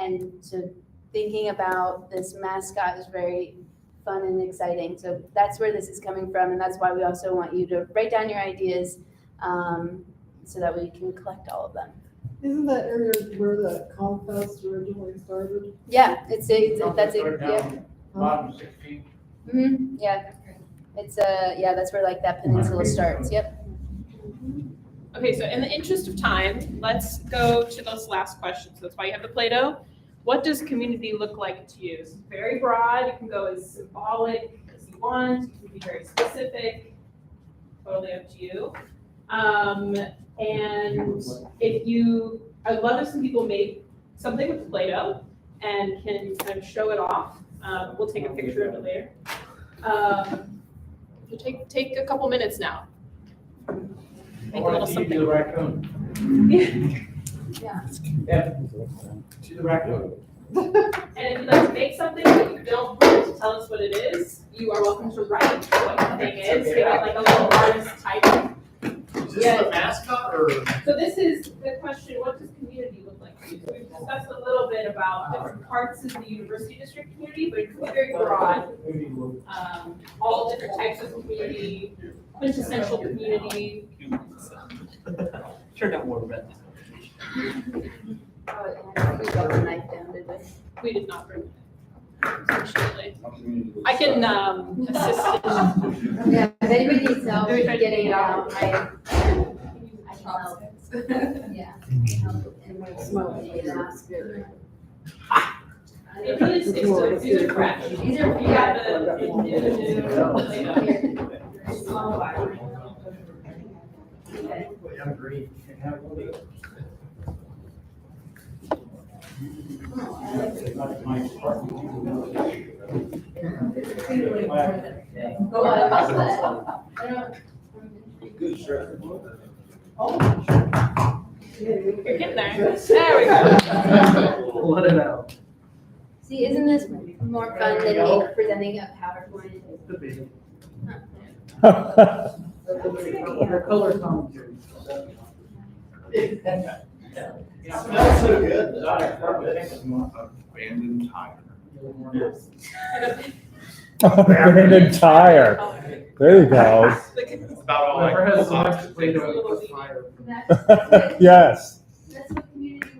And so thinking about this mascot is very fun and exciting. So that's where this is coming from, and that's why we also want you to write down your ideas so that we can collect all of them. Isn't that area where the Confest originally started? Yeah, that's it, yeah. Bottom 16. Yeah. It's yeah, that's where like that peninsula starts, yep. Okay, so in the interest of time, let's go to those last questions. That's why you have the Play-Doh. What does community look like to you? It's very broad. You can go as symbolic as you want. You can be very specific. Totally up to you. And I'd love if some people made something with Play-Doh and can kind of show it off. We'll take a picture of it later. We'll take a couple minutes now. Make a little something. The raccoon. Yeah. Yeah. To the raccoon. And if you'd like to make something that you don't want to tell us what it is, you are welcome to write what the thing is. Maybe like a little artist type. Is this the mascot or? So this is the question, what does community look like to you? So we've discussed a little bit about different parts of the university district community, but it can be very broad. All different types of community, quintessential community. Sure, don't worry about it. Oh, yeah, we got the knife down, did we? We did not bring it, unfortunately. I can assist. Yeah, if anybody needs help getting it out, I can help. Yeah. It really sticks to it. These are fresh. These are, You got I'm green. You're getting there. There we go. Let it out. See, isn't this more fun than me presenting a PowerPoint? Your color commentary. Smells so good. Abandoned tire. Abandoned tire. There you go. That's about all I Whoever can has the say. most Play-Doh with fire. Yes. That's what community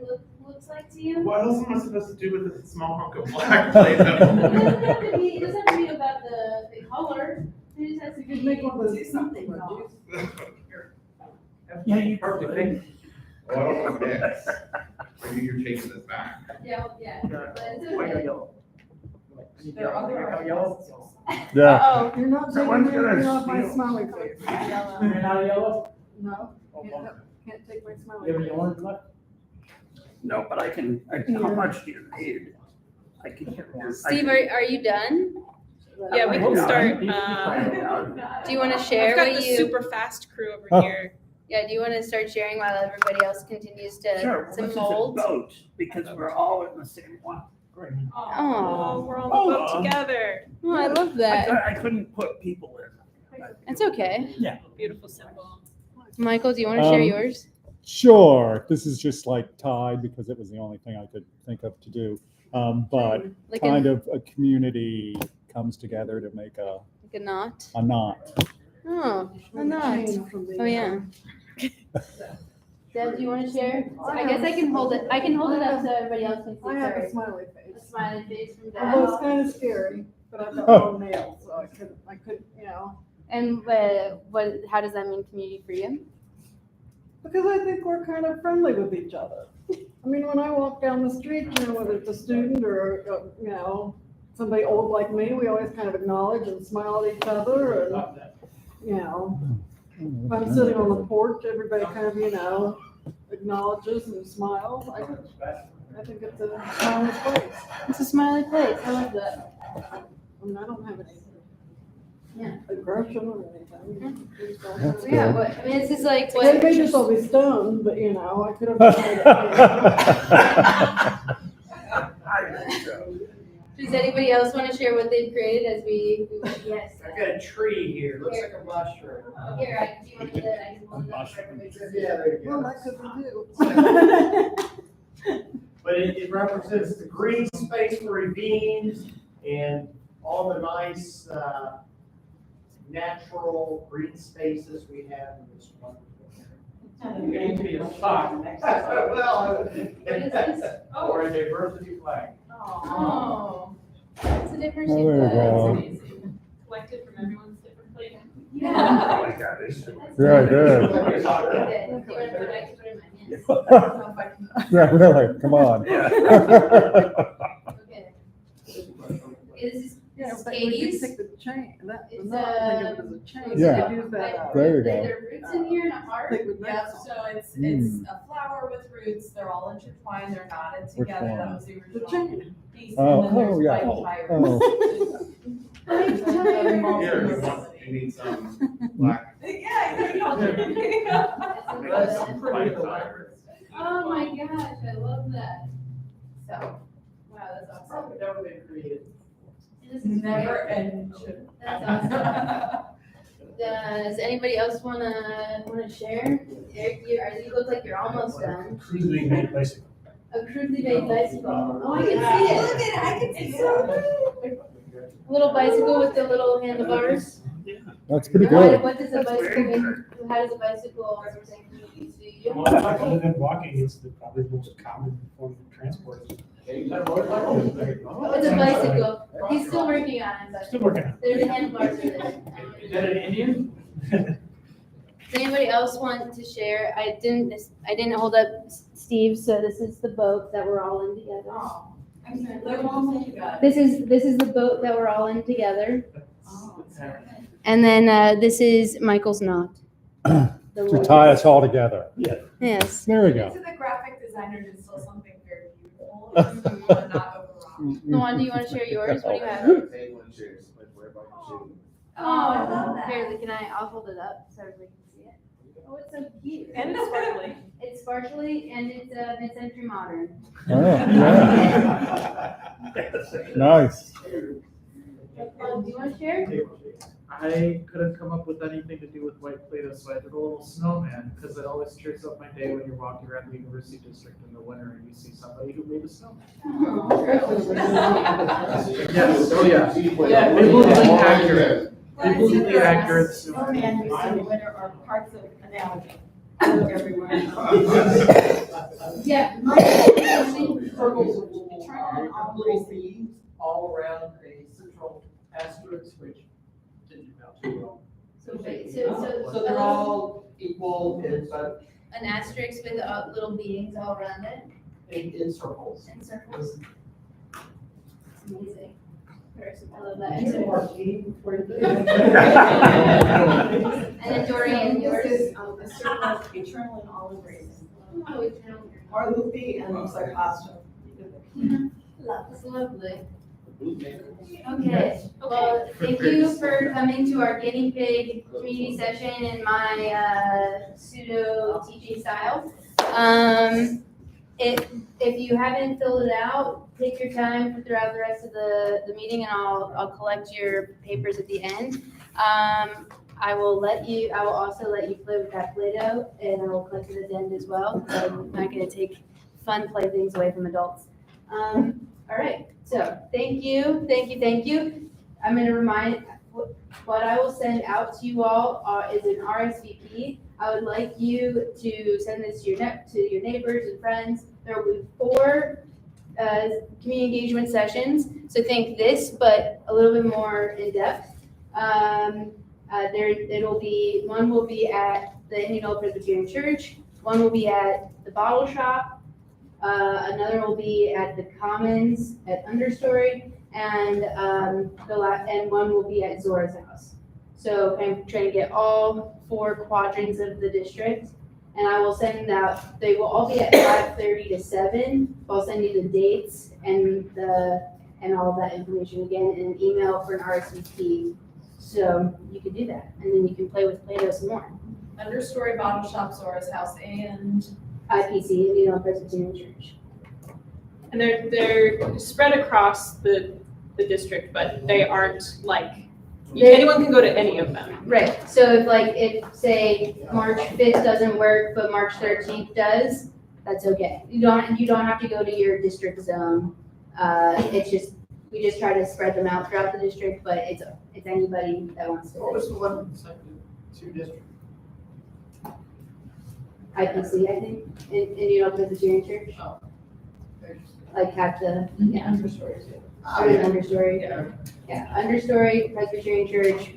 looks like to you? What else am I supposed to do with this small hunk of black Play-Doh? It doesn't have to be about the color. It just has to be. Make one of those something. Yeah, you perfect. Oh, I don't know next. Maybe you're taking this back. Yeah, yeah. But it's Why are okay. yellow? There are other Yellow? Yeah. Oh, You're not So taking one's anything gonna off my steal. smiley face. yellow. You're not yellow? No, can't take my smiley You have any face. orange left? No, but I can, how much do you need? I can get one. Steve, are you done? Yeah, we can start. Do you want to share I've got what the you? super fast crew over Oh. here. Yeah, do you want to start sharing while everybody else continues to Sure, mold? boat, because we're all in the same one. Great. Oh. We're on the boat together. Oh, I love that. I couldn't put people in. It's okay. Beautiful symbol. Michael, do you want to share Um, yours? Sure. This is just like tied because it was the only thing I could think of to do. But Like kind a, of a community comes together to make like a knot? a knot. Oh, a knot. Oh, yeah. Deb, do you want to share? I guess I can hold it. I can hold it up so everybody else can see. I have a Sorry. smiley A face. smiley face from Although Deb. it's kind of scary, but I've got Oh. long nails, so I could, you know. And how does that mean community for you? Because I think we're kind of friendly with each other. I mean, when I walk down the street, you know, whether it's a student or, you know, somebody old like me, we always kind of acknowledge and smile at each other and, you know, if I'm sitting on the porch, everybody kind of, you know, acknowledges and smiles. I think it's a smiley place. It's a smiley place. I love that. I mean, I don't have any Yeah. aggression or anything. So yeah, I mean, it's just like They what. may just all be stoned, but you know, I could have. Does anybody else want to share what they've created as we yes. I've got a tree here, looks like a mushroom. Here, do you want me to, I can hold it up for everybody to see? Yeah, there you Well, go. that could be too. But it represents the green space for ravines and all the nice, natural green spaces we have in this wonderful Getting to your talk. area. Well, What is this? Or a diversity flag. Oh. It's a different Oh, shape. there you That's go. amazing. Collected from everyone's different places. Yeah. Very good. Okay. Do you want to put it, I can put it in my hands. I don't know if I can- Yeah, really, come on. Okay. This is Yeah, This is but we could Katie's. take the chain, that, It's, not think of it as a chain. Yeah. We could use that, There you go. There are roots in here and a heart. Take with Yeah, that. so it's Mm. a flower with roots, they're all intertwined, they're knotted together, that one? was the The original chain. piece. Oh, And then there's oh, yeah. white tires. Oh. Here, you need some black. Yeah, you That's know. pretty elaborate. Oh my gosh, I love that. So, wow, that's awesome. Probably never been created. This is Never great. and should. That's awesome. Does anybody else wanna share? Eric, you look like you're almost done. Crudely made bicycle. A crudely made bicycle. Oh, I can see it. Look at it, I can see it. A little bicycle with the little handlebars. That's pretty And what- good. What does a bicycle mean? How does a bicycle represent community to you? Well, other than walking, it's probably the most common form of transport. Oh, it's a bicycle. He's still working on it, but Still working on there's handlebars in it. Is that an Indian? Does anybody else want to share? I didn't hold up Steve, so this is the boat that we're all in together. I'm sorry, look almost you got it. This is the boat that we're all in together. Oh, And then this is Michael's knot. To tie us all together. Yes. There we go. To the graphic designer, did still something very beautiful, if you want not overwhelmed. Luan, do you want to share yours? What do you have? Table and chairs, like where about you? Oh, I love that. Here, I'll hold it up so everybody can see it. Oh, it's so cute. And it's sparkly. It's sparkly and it's mid-century modern. Oh, yeah. Nice. Do you want to share? I couldn't come up with anything to do with white Play-Doh, so I did a little snowman, because it always cheers up my day when you're walking around the University District in the winter and you see somebody who made a snowman. Yes, oh yeah. Yeah, biblically accurate. Biblically accurate. Snowman used in the winter are parts of analogy. Everywhere. Yeah. Circles will turn on little beads all around a central asterisk, which didn't do out too well. So they're all equal, but an asterisk with little beings all around it in circles. in circles. Amazing. I love that. And then working for And then Dorian, yours? This is a circle of eternal and all embracing. Oh, eternal. Or Luffy and looks like Astra. That's lovely. Okay, well, thank you for coming to our guinea pig community session in my pseudo teaching style. If you haven't filled it out, take your time throughout the rest of the meeting and I'll collect your papers at the end. I will also let you play with that Play-Doh and I will collect it at the end as well. I'm not gonna take fun playthings away from adults. All right, so thank you. I'm gonna remind, what I will send out to you all is an RSVP. I would like you to send this to your neighbors and friends. There will be 4 community engagement sessions. So think this, but a little bit more in depth. One will be at the Indian Old Presbyterian Church. One will be at the Bottle Shop. Another will be at the Commons at Understory, and one will be at Zora's house. So I'm trying to get all 4 quadrants of the district, and I will send out. They will all be at 5:30 to 7. I'll send you the dates and all of that information again in an email for an RSVP. So you can do that, and then you can play with Play-Doh some more. Understory, Bottle Shop, Zora's house, and IPC, Indian Old Presbyterian Church. And they're spread across the district, but they aren't like, anyone can go to any of them. Right, so if say March 5th doesn't work, but March 13th does, that's okay. You don't have to go to your district zone. We just try to spread them out throughout the district, but it's anybody that wants to. What was the one in the two districts? IPC, I think, Indiana Presbyterian Church. Oh. Like have the, yeah. Understory. Understory. Yeah, Understory, Presbyterian Church,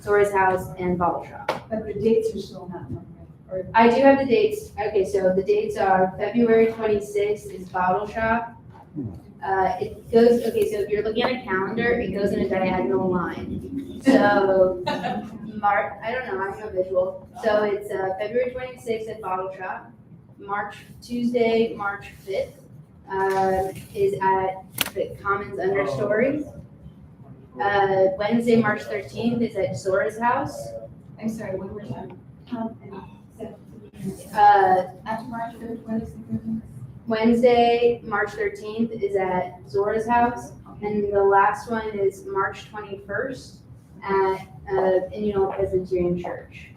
Zora's House, and Bottle Shop. But the dates are still not known, right? Or I do have the dates. Okay, so the dates are February 26th is Bottle Shop. It goes, okay, so if you're looking at a calendar, it goes in a diagonal line. So, I don't know, I'm no visual. So it's February 26th at Bottle Shop. Tuesday, March 5th is at the Commons Understory. Wednesday, March 13th is at Zora's House. I'm sorry, one more time. After March 5th, what is the Wednesday, March 13th is at Zora's House. And the last one is March 21st at Indiana Presbyterian Church.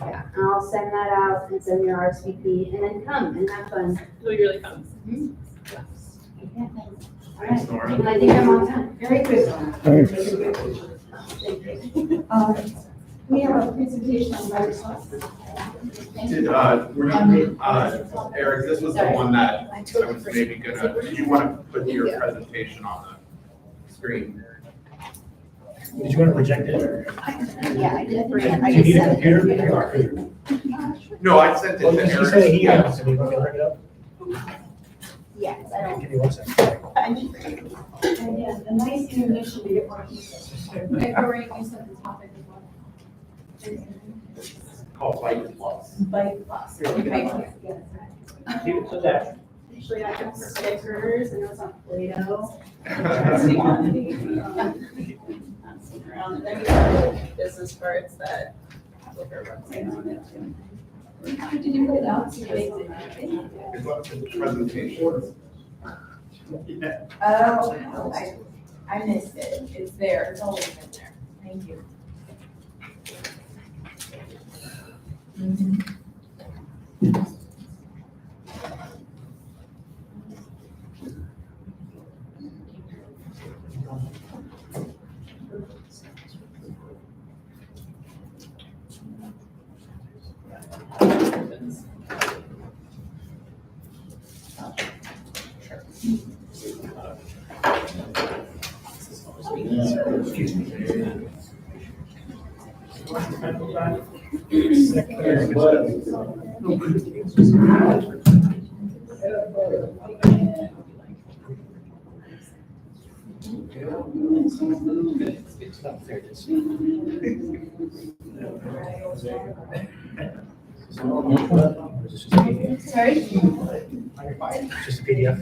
Yeah, and I'll send that out and send your RSVP and then come and have fun. It'll be really fun. All right, and I think I'm on time. Very good. Thanks. We have a presentation on Microsoft. Eric, this was the one that I was maybe gonna, do you want to put your presentation on the screen? Did you want to project it? Or? Yeah, I did bring it. Do you need a computer? No, I sent it Well, to did you Eric. say he has? Can you bring it up? Yes, I don't. Give me 1 second. And yeah, the nice intermission to get more. Victoria, you said the topic as well. Called Bite Plus. Bite Plus. Okay. Keep it to that. Actually, I have stickers, and it's on Play-Doh. Around, and then we have business cards that look our website on it too. How did you put it out? So you made it. It's up to the presentation. Oh, I missed it. It's there. It's always been there. Thank you. Excuse me. Sorry? It's just a PDF.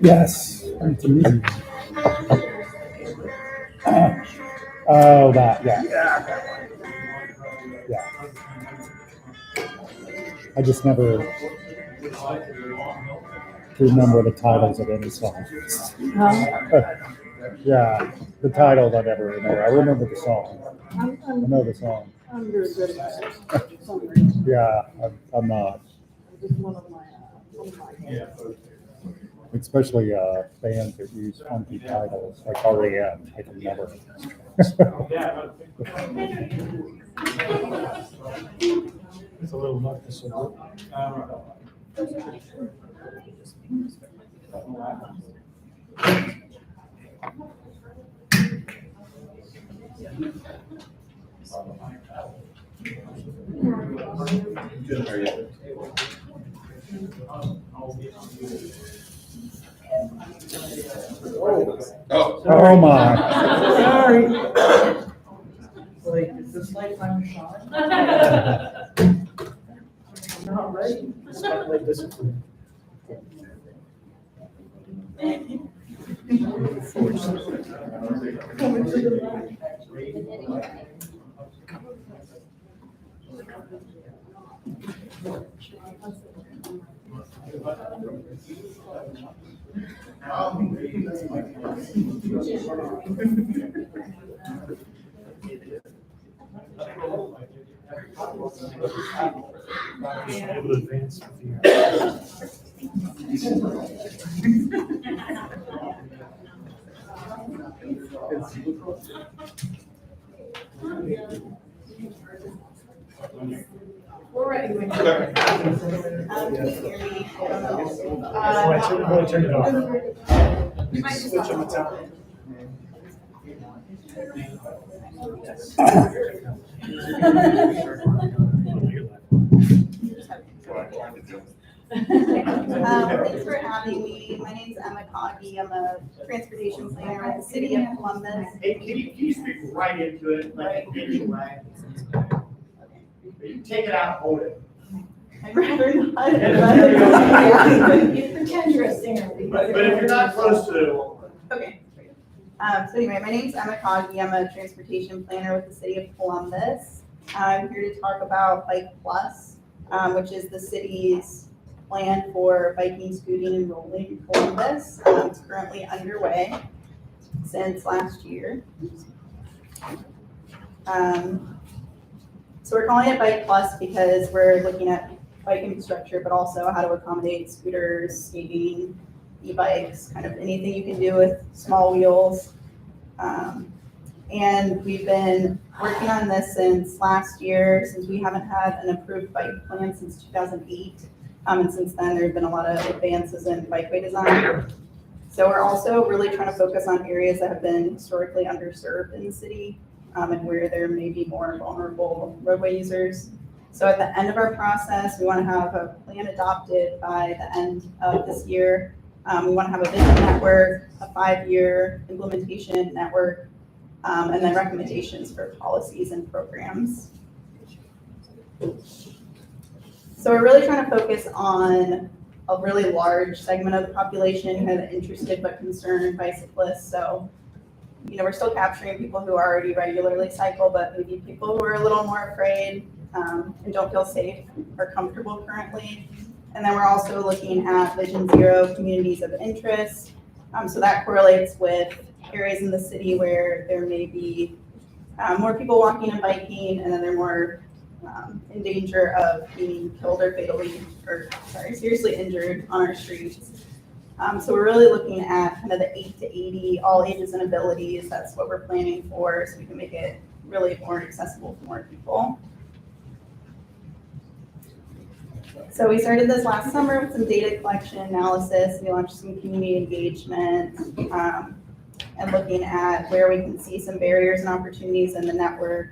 Yes. It's amazing. Oh, that, yeah. Yeah. I just never remember the titles of any song. Yeah, the titles I never remember. I remember the song. I know the song. I'm very good at that. For some reason. Yeah, I'm not. Just one of my. Especially bands that use funky titles, like REM, I can never. It's a little much. So. Good, how are you? Oh my. Sorry. Like, is this lifetime shot? I'm not ready. Spotlight discipline. Able to advance with the- We're ready when Okay. you're. Can you hear me? I don't know. I'm going to turn it off. You might just. Switch on the top. Thanks for having me. My name's Emma Coggy. I'm a transportation planner with the city of Columbus. Hey, can you speak right into it, like, anyway? You can take it out, hold it. I'd rather not. You pretend you're a singer. But if you're not close to Okay. So anyway, my name's Emma Coggy. I'm a transportation planner with the city of Columbus. I'm here to talk about Bike Plus, which is the city's plan for biking, scooting, and rolling in Columbus. It's currently underway since last year. So we're calling it Bike Plus because we're looking at bike infrastructure, but also how to accommodate scooters, skating, e-bikes, kind of anything you can do with small wheels. And we've been working on this since last year, since we haven't had an approved bike plan since 2008. And since then, there have been a lot of advances in bikeway design. So we're also really trying to focus on areas that have been historically underserved in the city, and where there may be more vulnerable roadway users. So at the end of our process, we want to have a plan adopted by the end of this year. We want to have a vision network, a 5-year implementation network, and then recommendations for policies and programs. So we're really trying to focus on a really large segment of the population who are interested but concerned bicyclists. So, we're still capturing people who already regularly cycle, but maybe people who are a little more afraid and don't feel safe or comfortable currently. And then we're also looking at Vision Zero communities of interest. So that correlates with areas in the city where there may be more people walking and biking, and then they're more in danger of being killed or seriously injured on our streets. So we're really looking at kind of the 8 to 80, all ages and abilities. That's what we're planning for, so we can make it really more accessible for more people. So we started this last summer with some data collection analysis. We launched some community engagement and looking at where we can see some barriers and opportunities in the network.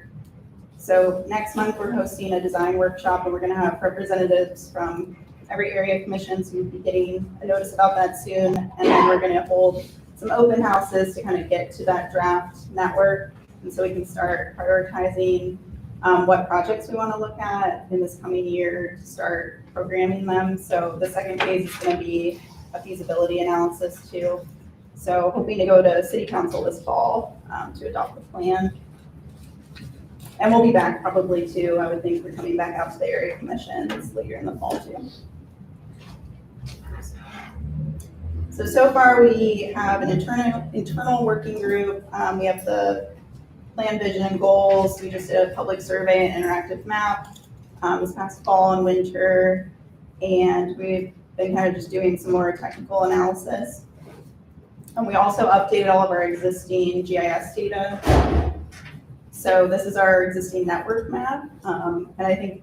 So next month, we're hosting a design workshop, and we're going to have representatives from every area commission, so you'll be getting a notice about that soon. And then we're going to hold some open houses to kind of get to that draft network, and so we can start prioritizing what projects we want to look at in this coming year to start programming them. So the second phase is going to be a feasibility analysis too. So hoping to go to City Council this fall to adopt the plan. And we'll be back probably too. I would think we're coming back out to the area commissions later in the fall too. So far we have an internal working group. We have the plan, vision, and goals. We just did a public survey and interactive map this past fall and winter. And we've been kind of just doing some more technical analysis. And we also updated all of our existing GIS data. So this is our existing network map. And I think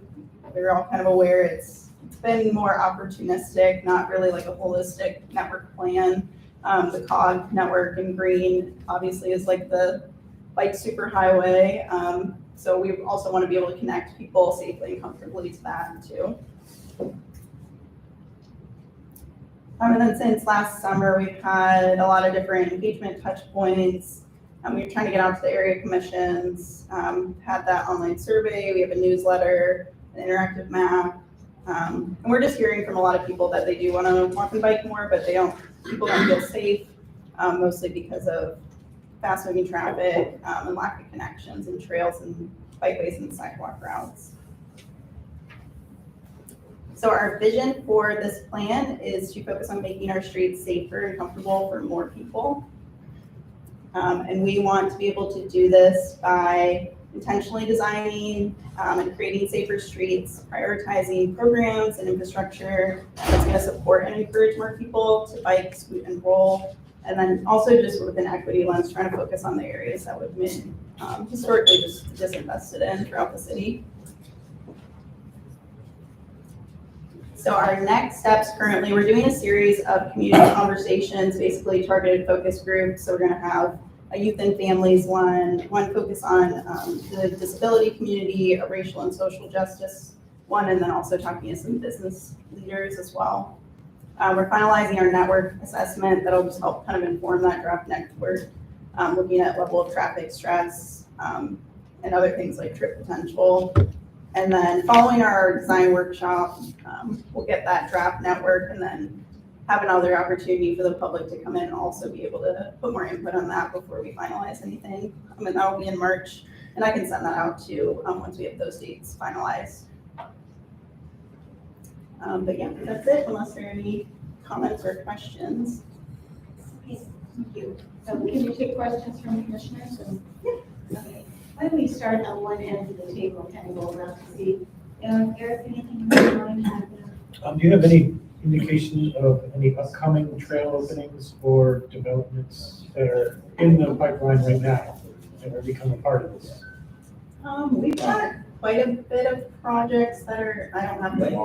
we're all kind of aware it's been more opportunistic, not really like a holistic network plan. The COG network in green obviously is like the bike superhighway. So we also want to be able to connect people safely and comfortably to that too. And then since last summer, we've had a lot of different engagement touch points. We're trying to get out to the area commissions, had that online survey, we have a newsletter, an interactive map. And we're just hearing from a lot of people that they do want to walk and bike more, but people don't feel safe, mostly because of fast moving traffic and lack of connections and trails and bikeways and sidewalk routes. So our vision for this plan is to focus on making our streets safer and comfortable for more people. And we want to be able to do this by intentionally designing and creating safer streets, prioritizing programs and infrastructure that's going to support and encourage more people to bike, scoot, and roll. And then also just with an equity lens, trying to focus on the areas that we've been historically just disinvested in throughout the city. So our next steps currently, we're doing a series of community conversations, basically targeted focus groups. So we're going to have a youth and families one focus on the disability community, a racial and social justice one, and then also talking to some business leaders as well. We're finalizing our network assessment that'll just help kind of inform that draft network, looking at level of traffic stress and other things like trip potential. And then following our design workshop, we'll get that draft network and then have another opportunity for the public to come in and also be able to put more input on that before we finalize anything. And that will be in March, and I can send that out too once we have those dates finalized. But yeah, that's it, unless there are any comments or questions. Okay, thank you. So can you take questions from the commissioners? Okay. Why don't we start on one end of the table and kind of go around to see, Eric, anything you want to have? Do you have any indication of any upcoming trail openings or developments that are in the pipeline right now that are becoming a part of this? We've got quite a bit of projects that are, I don't have like,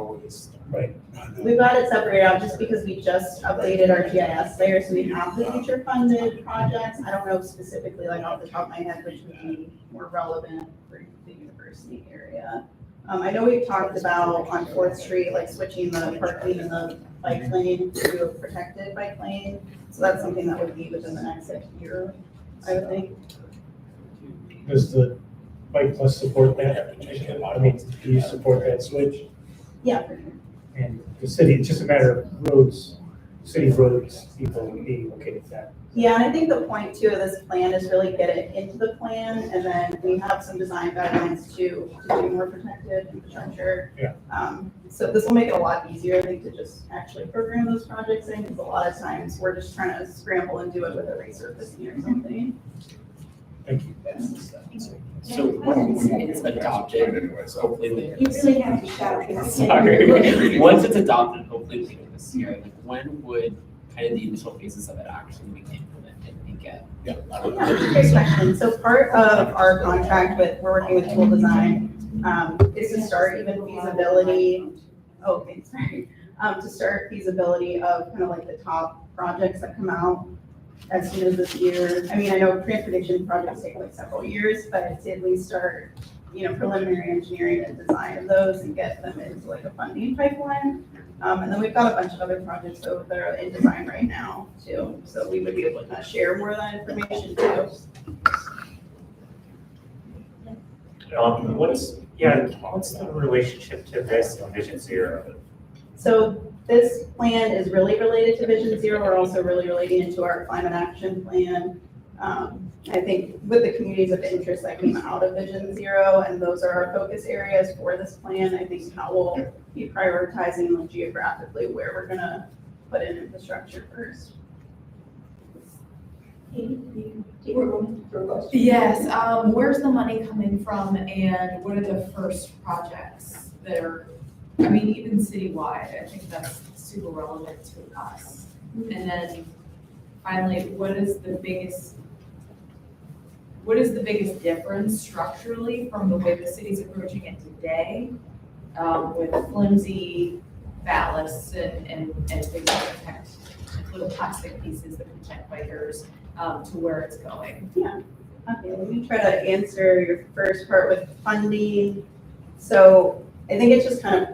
Right. we've got it separated out just because we just updated our GIS there, so we have the future funded projects. I don't know specifically, like off the top of my head, which would be more relevant for the university area. I know we've talked about on 4th Street, like switching the parking and the bike lane to a protected bike lane. So that's something that would be within the next year, I would think. Does the Bike Plus support that? I mean, do you support that switch? Yeah, for sure. And the city, it's just a matter of roads, city roads, people being okay with that. Yeah, and I think the point too of this plan is really get it into the plan, and then we have some design guidelines to do more protected infrastructure. Yeah. So this will make it a lot easier, I think, to just actually program those projects in, because a lot of times we're just trying to scramble and do it with a resurfacing or something. Thank you. So once it's adopted, hopefully later. You really have to shout. Sorry. Once it's adopted, hopefully later this year, like when would kind of the initial phases of it actually be implemented and get? Yeah, great question. So part of our contract with, we're working with Tool Design, is to start even feasibility, to start feasibility of kind of like the top projects that come out as soon as this year. I mean, I know transportation projects take like several years, but to at least start, preliminary engineering and design of those and get them into like a funding pipeline. And then we've got a bunch of other projects that are in design right now too. So we would be able to kind of share more of that information too. What's the relationship to this and Vision Zero? So this plan is really related to Vision Zero. We're also really relating into our climate action plan. I think with the communities of interest that came out of Vision Zero, and those are our focus areas for this plan, I think how we'll be prioritizing like geographically where we're gonna put in infrastructure first. Yes, where's the money coming from and what are the first projects that are, I mean, even citywide, I think that's super relevant to us. And then finally, what is the biggest difference structurally from the way the city's approaching it today, with flimsy ballasts and things that protect, little plastic pieces that protect bikers, to where it's going? Yeah, okay, let me try to answer your first part with funding. So I think it's just kind of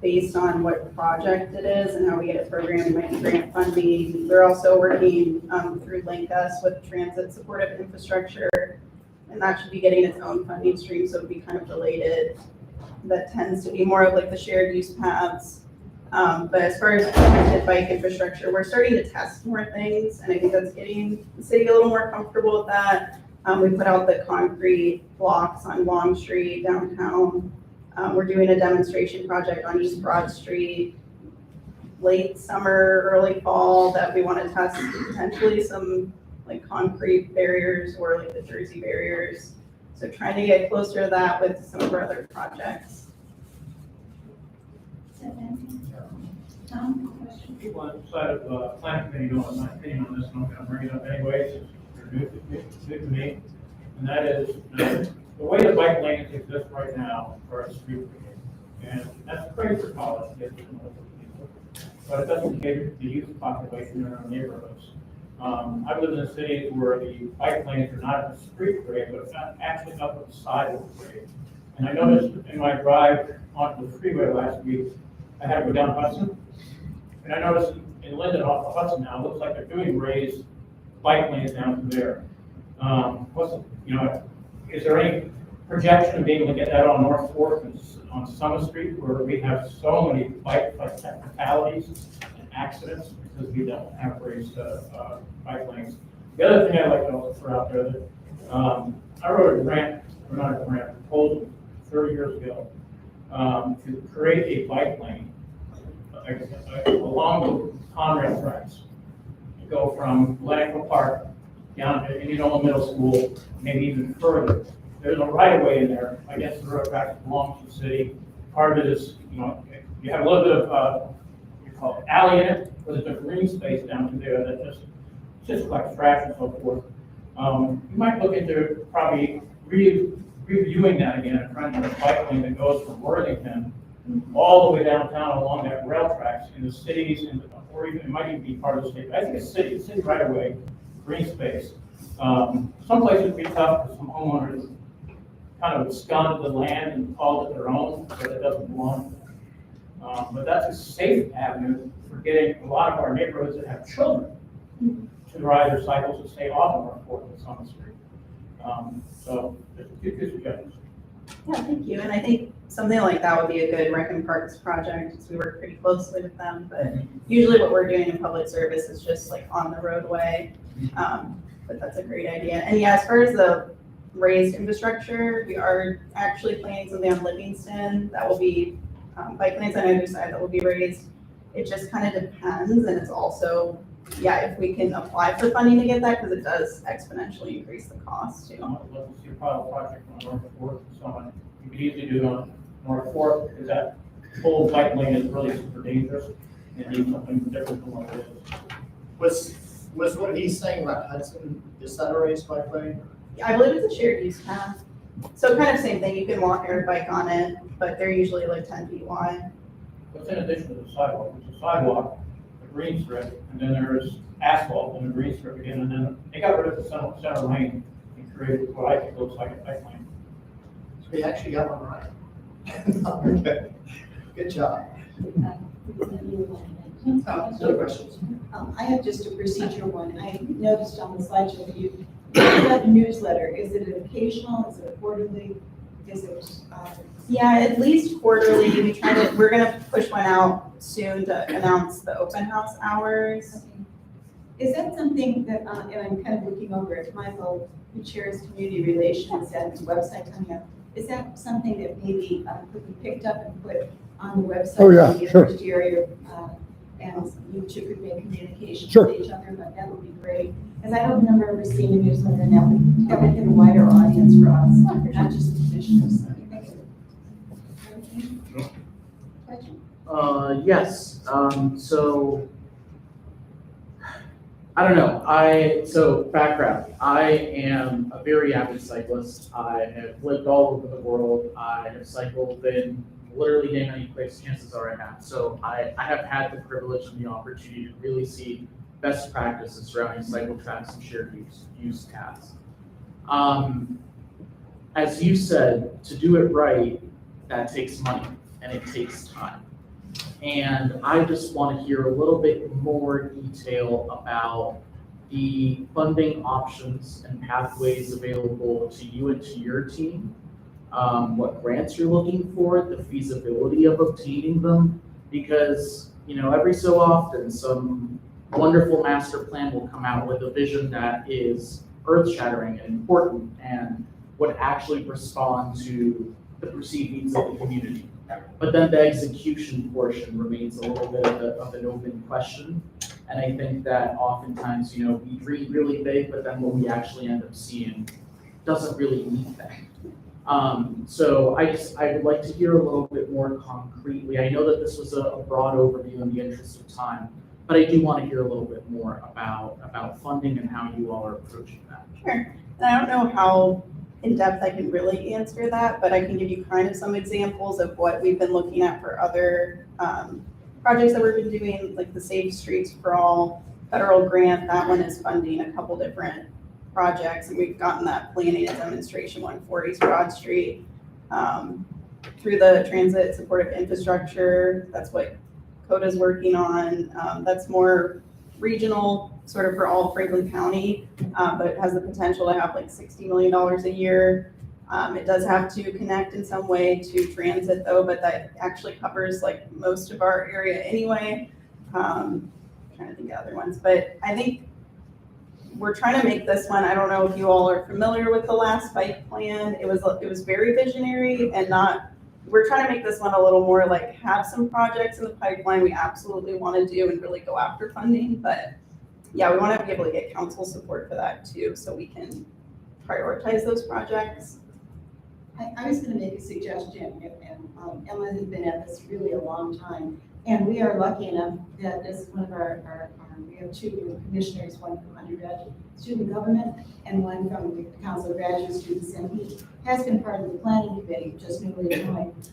based on what project it is and how we get it programmed. It might be grant funding. We're also working through LinkUs with transit supportive infrastructure, and that should be getting its own funding stream, so it would be kind of related. That tends to be more of like the shared use paths. But as far as connected bike infrastructure, we're starting to test more things, and I think that's getting the city a little more comfortable with that. We put out the concrete blocks on Long Street downtown. We're doing a demonstration project on East Broad Street, late summer, early fall, that we want to test potentially some like concrete barriers or like the Jersey barriers. So trying to get closer to that with some of our other projects. Tom, question? People outside of planning committee know my opinion on this, and I'm gonna bring it up anyways, it's new to me. And that is, the way the bike lanes exist right now are a street, and that's great for college kids and other people, but it doesn't cater to the youth population in our neighborhoods. I've lived in cities where the bike lanes are not at the street grade, but it's not actually up at the sidewalk grade. And I noticed in my drive onto the freeway last week, I had to go down Hudson, and I noticed in Linden off of Hudson now, it looks like they're doing raised bike lanes down to there. Is there any projection of being able to get that on North Fourth and on Summit Street, where we have so many bike fatalities and accidents because we don't have raised bike lanes? The other thing I'd like to also throw out there that I wrote a proposal 30 years ago to create a bike lane along the Conrail tracks. Go from Glencoe Park down to Indianola Middle School, maybe even further. There's a right of way in there. I guess the road tracks belong to the city. Part of it is, you have a little bit of, you call it alley in it, but there's a green space down to there that just collects trash and so forth. You might look into probably reviewing that again and trying to have a bike lane that goes from Worthington all the way downtown along that rail tracks in the cities, or even, it might even be part of the state. I think it's city right away, green space. Some places would be tough because some homeowners kind of abscond the land and call it their own, but it doesn't belong. But that's a safe avenue for getting a lot of our neighborhoods that have children to ride their cycles and stay off of our Fourth and Summit Street. So there's a few good suggestions. Yeah, thank you. And I think something like that would be a good Rec and Parks project, because we work pretty closely with them. But usually what we're doing in public service is just like on the roadway. But that's a great idea. And yeah, as far as the raised infrastructure, we are actually planning something on Livingston that will be bike lanes on either side that will be raised. It just kind of depends, and it's also, if we can apply for funding to get that, because it does exponentially increase the cost too. Let's see a pilot project on North Fourth and Summit. You could easily do it on North Fourth, because that whole bike lane is really super dangerous and needs something different from what it is. Was what he's saying about Hudson, is that a raised bike lane? I believe it's a shared use path. So kind of same thing, you can walk or bike on it, but they're usually like 10 feet wide. What's in addition to the sidewalk? There's a sidewalk, a green strip, and then there's asphalt and a green strip again, and then they got rid of the center lane and created what I think looks like a bike lane. So we actually got one right. Okay, good job. Other questions? I have just a procedural one. I noticed on the slideshow that you have a newsletter. Is it an occasional? Is it a quarterly? Is it? Yeah, at least quarterly. We're gonna push one out soon to announce the open house hours. Okay. Is that something that, and I'm kind of looking over at Michael, who chairs community relations and the website coming up. Is that something that maybe could be picked up and put on the website? Oh, yeah, maybe sure. First area, and you two could make communication Sure. with each other, but that would be great. Because I don't remember ever seeing a newsletter, and that would hit a wider audience for us, not just the commissioners. Question? Yes, so, I don't know, so background, I am a very avid cyclist. I have lived all over the world. I have cycled in literally name any place, chances are I have. So I have had the privilege and the opportunity to really see best practices surrounding cycle tracks and shared use paths. As you said, to do it right, that takes money and it takes time. And I just want to hear a little bit more detail about the funding options and pathways available to you and to your team, what grants you're looking for, the feasibility of obtaining them, because, every so often some wonderful master plan will come out with a vision that is earth-shattering and important and would actually respond to the perceived needs of the community. But then the execution portion remains a little bit of an open question. And I think that oftentimes, you know, we dream really big, but then what we actually end up seeing doesn't really meet that. So I would like to hear a little bit more concretely. I know that this was a broad overview in the interest of time, but I do want to hear a little bit more about funding and how you all are approaching that. Sure. And I don't know how in depth I can really answer that, but I can give you kind of some examples of what we've been looking at for other projects that we've been doing, like the Safe Streets for All federal grant. That one is funding a couple different projects, and we've gotten that planning and demonstration one for East Broad Street through the transit supportive infrastructure. That's what CODA's working on. That's more regional, sort of for all of Franklin County, but it has the potential to have like $60 million a year. It does have to connect in some way to transit though, but that actually covers like most of our area anyway. Trying to think of other ones, but I think we're trying to make this one. I don't know if you all are familiar with the last bike plan. It was very visionary and not. We're trying to make this one a little more like have some projects in the pipeline we absolutely want to do and really go after funding. But yeah, we want to be able to get council support for that too, so we can prioritize those projects. I was going to make a suggestion, and Emma has been at this really a long time, and we are lucky enough that this is one of our we have two new commissioners, one from undergraduate student government and one from the Council of Graduate Students, and he has been part of the planning committee, just newly joined.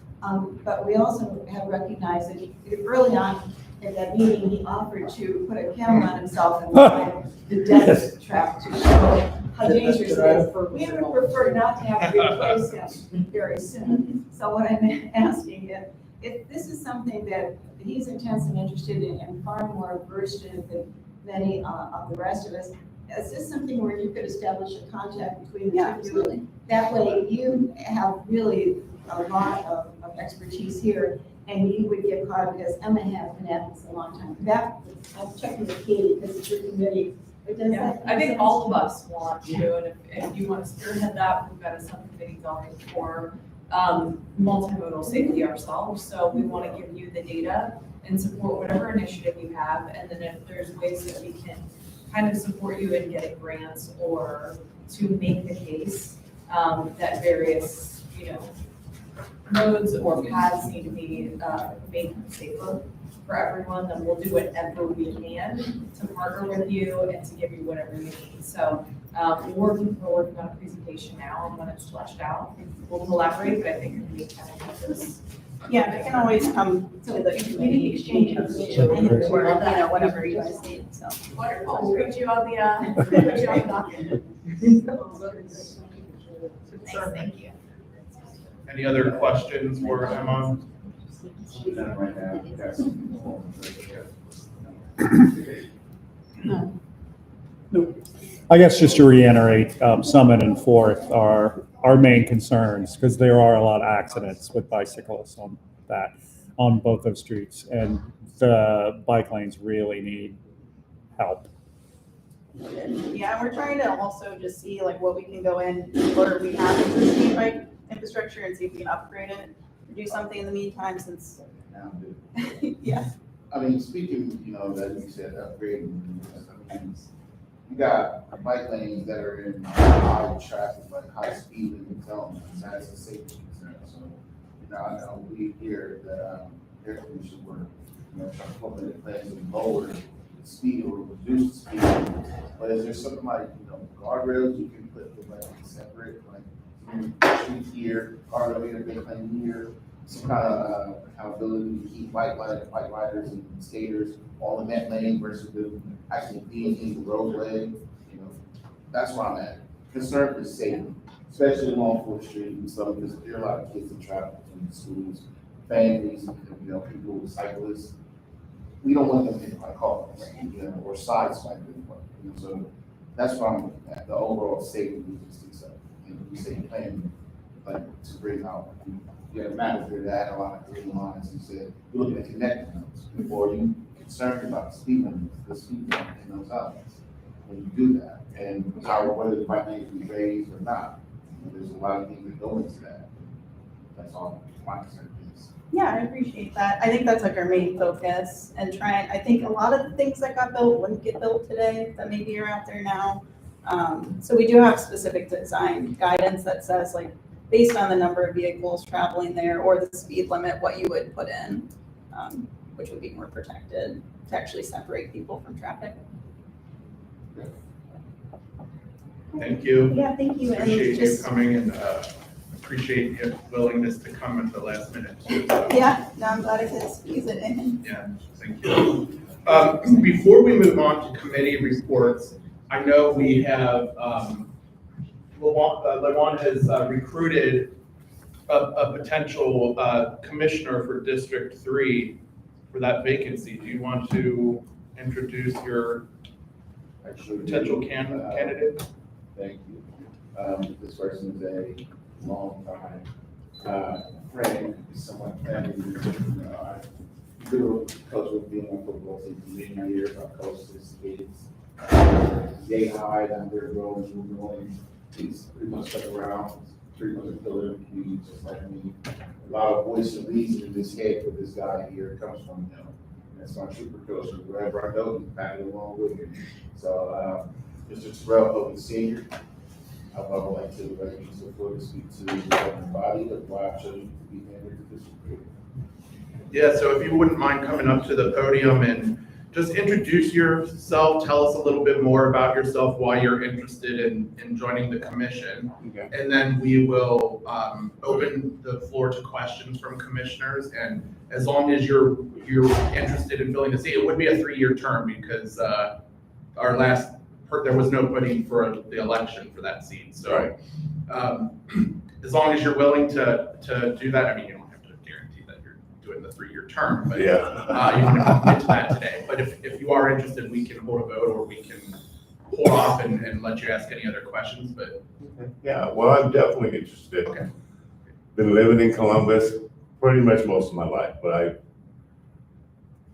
But we also have recognized that early on at that meeting, he offered to put a camera on himself and find the death trap to show how dangerous it is. We would prefer not to have to replace him very soon. So what I'm asking is, if this is something that he's intensely interested in and far more versed in than many of the rest of us, is this something where you could establish a contact between the two? Absolutely. That way you have really a lot of expertise here, and you would get caught, because Emma has been at this a long time. That, I'm checking with Katie because it's your committee. But does Yeah, that I think make all sense? of us want to, and if you want to spearhead that, we've got a subcommittee going for multimodal safety ourselves. So we want to give you the data and support whatever initiative you have. And then if there's ways that we can kind of support you in getting grants or to make the case that various, roads or paths need to be made safer for everyone, then we'll do whatever we can to partner with you and to give you whatever you need. So we're working on a presentation now, and when it's fleshed out, we'll collaborate, but I think in the meantime, this. Yeah, they can always come to the community exchange or, whatever you guys need, so. Wonderful, we'll put you on the docket. Thanks, thank you. Any other questions for Emma? I guess just to reiterate, Summit and Fourth are our main concerns because there are a lot of accidents with bicyclists on both those streets, and the bike lanes really need help. Yeah, and we're trying to also just see like what we can go in where we have existing bike infrastructure and see if we can upgrade it, or do something in the meantime since. Yeah. I mean, speaking, that you said upgrading, you got bike lanes that are in high traffic, like high speed limit zones, and that's a safety concern. So, I know we hear that air commission were, trying to put in place and lower the speed or reduce the speed. But is there something like, guardrails you can put the like separate, like street here, guardrail here, bike lane here, some kind of accountability to keep bike riders and skaters all in that lane versus them actually being in the roadway. That's where I'm at. Concern for safety, especially along 4th Street and stuff, because there are a lot of kids in traffic in schools, families, people with cyclists. We don't want them to hit by cars, or sideswipe them. So that's what I'm looking at, the overall safety logistics of it. We say plan, like to bring out. You had a map here that had a lot of green lines. You said you're looking at connecting those, or you concerned about the speed limit, the speed limit in those outlets. When you do that, and whether the bike lanes be raised or not, there's a lot of things that go into that. That's all my concern is. Yeah, I appreciate that. I think that's like our main focus and I think a lot of the things that got built wouldn't get built today that maybe are out there now. So we do have specific design guidance that says like, based on the number of vehicles traveling there or the speed limit, what you would put in, which would be more protected to actually separate people from traffic. Thank you. Yeah, thank you. And Appreciate you just, coming and appreciate your willingness to come at the last minute too. So, yeah, no, I'm glad I could squeeze it in. yeah, thank you. Before we move on to committee reports, I know we have, Lawan has recruited a potential commissioner for District 3 for that vacancy. Do you want to introduce your potential candidate? Thank you. This person is a long time friend, somewhat family. I grew up coach with being on football team for many years. I coached his kids. They hide under growing, moving. He's pretty much stuck around, pretty much a pillar of the community, just like me. A lot of voice of reason in his head for this guy here comes from him. That's my super coach. Wherever I go, he's back along with me. So, Mr. Terrell, Hogan Senior, I would like to recognize the floor to speak to the body of why I chose you to be here with this group. Yeah, so if you wouldn't mind coming up to the podium and just introduce yourself, tell us a little bit more about yourself, why you're interested in joining the commission. Okay. And then we will open the floor to questions from commissioners. And as long as you're interested in filling the seat, it would be a 3-year term because our last, there was nobody for the election for that seat. So as long as you're willing to do that, I mean, you don't have to guarantee that you're doing the 3-year term, but you don't have to get to that today. But if you are interested, we can hold a vote or we can hold off and let you ask any other questions, but. Yeah, well, I'm definitely interested. Okay. Been living in Columbus pretty much most of my life, but I've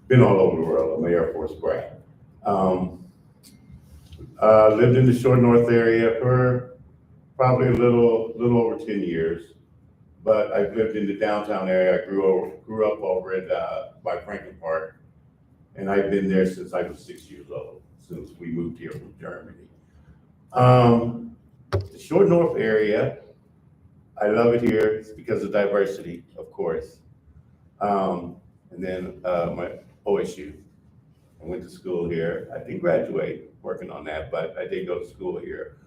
been all over the world. I'm an Air Force brat. Lived in the Short North area for probably a little over 10 years, but I've lived in the downtown area. I grew up over at by Franklin Park, and I've been there since I was 6 years old, since we moved here from Germany. The Short North area, I love it here. It's because of diversity, of course. And then my OSU. I went to school here. I didn't graduate working on that, but I did go to school here.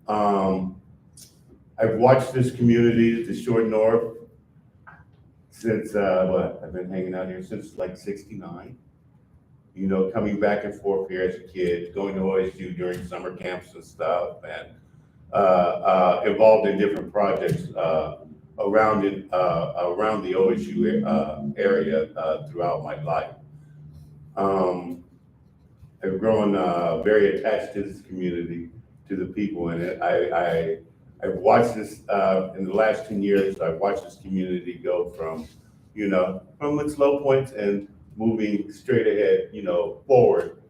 I've watched this community, the Short North, since I've been hanging out here since like '69. You know, coming back and forth here as a kid, going to OSU during summer camps and stuff, and involved in different projects around the OSU area throughout my life. I've grown very attached to this community, to the people in it. I've watched this in the last 10 years. I've watched this community go from its low points and moving straight ahead, forward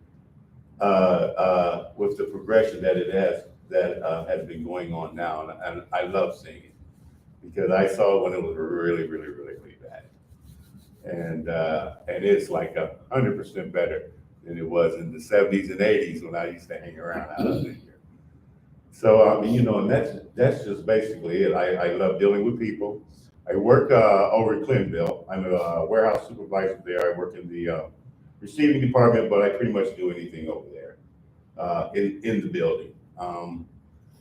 with the progression that it has been going on now, and I love seeing it because I saw it when it was really, really, really, really bad, and it's like 100% better than it was in the 70s and 80s when I used to hang around out there. So and that's just basically it. I love dealing with people. I work over in Clintonville. I'm a warehouse supervisor there. I work in the receiving department, but I pretty much do anything over there in the building.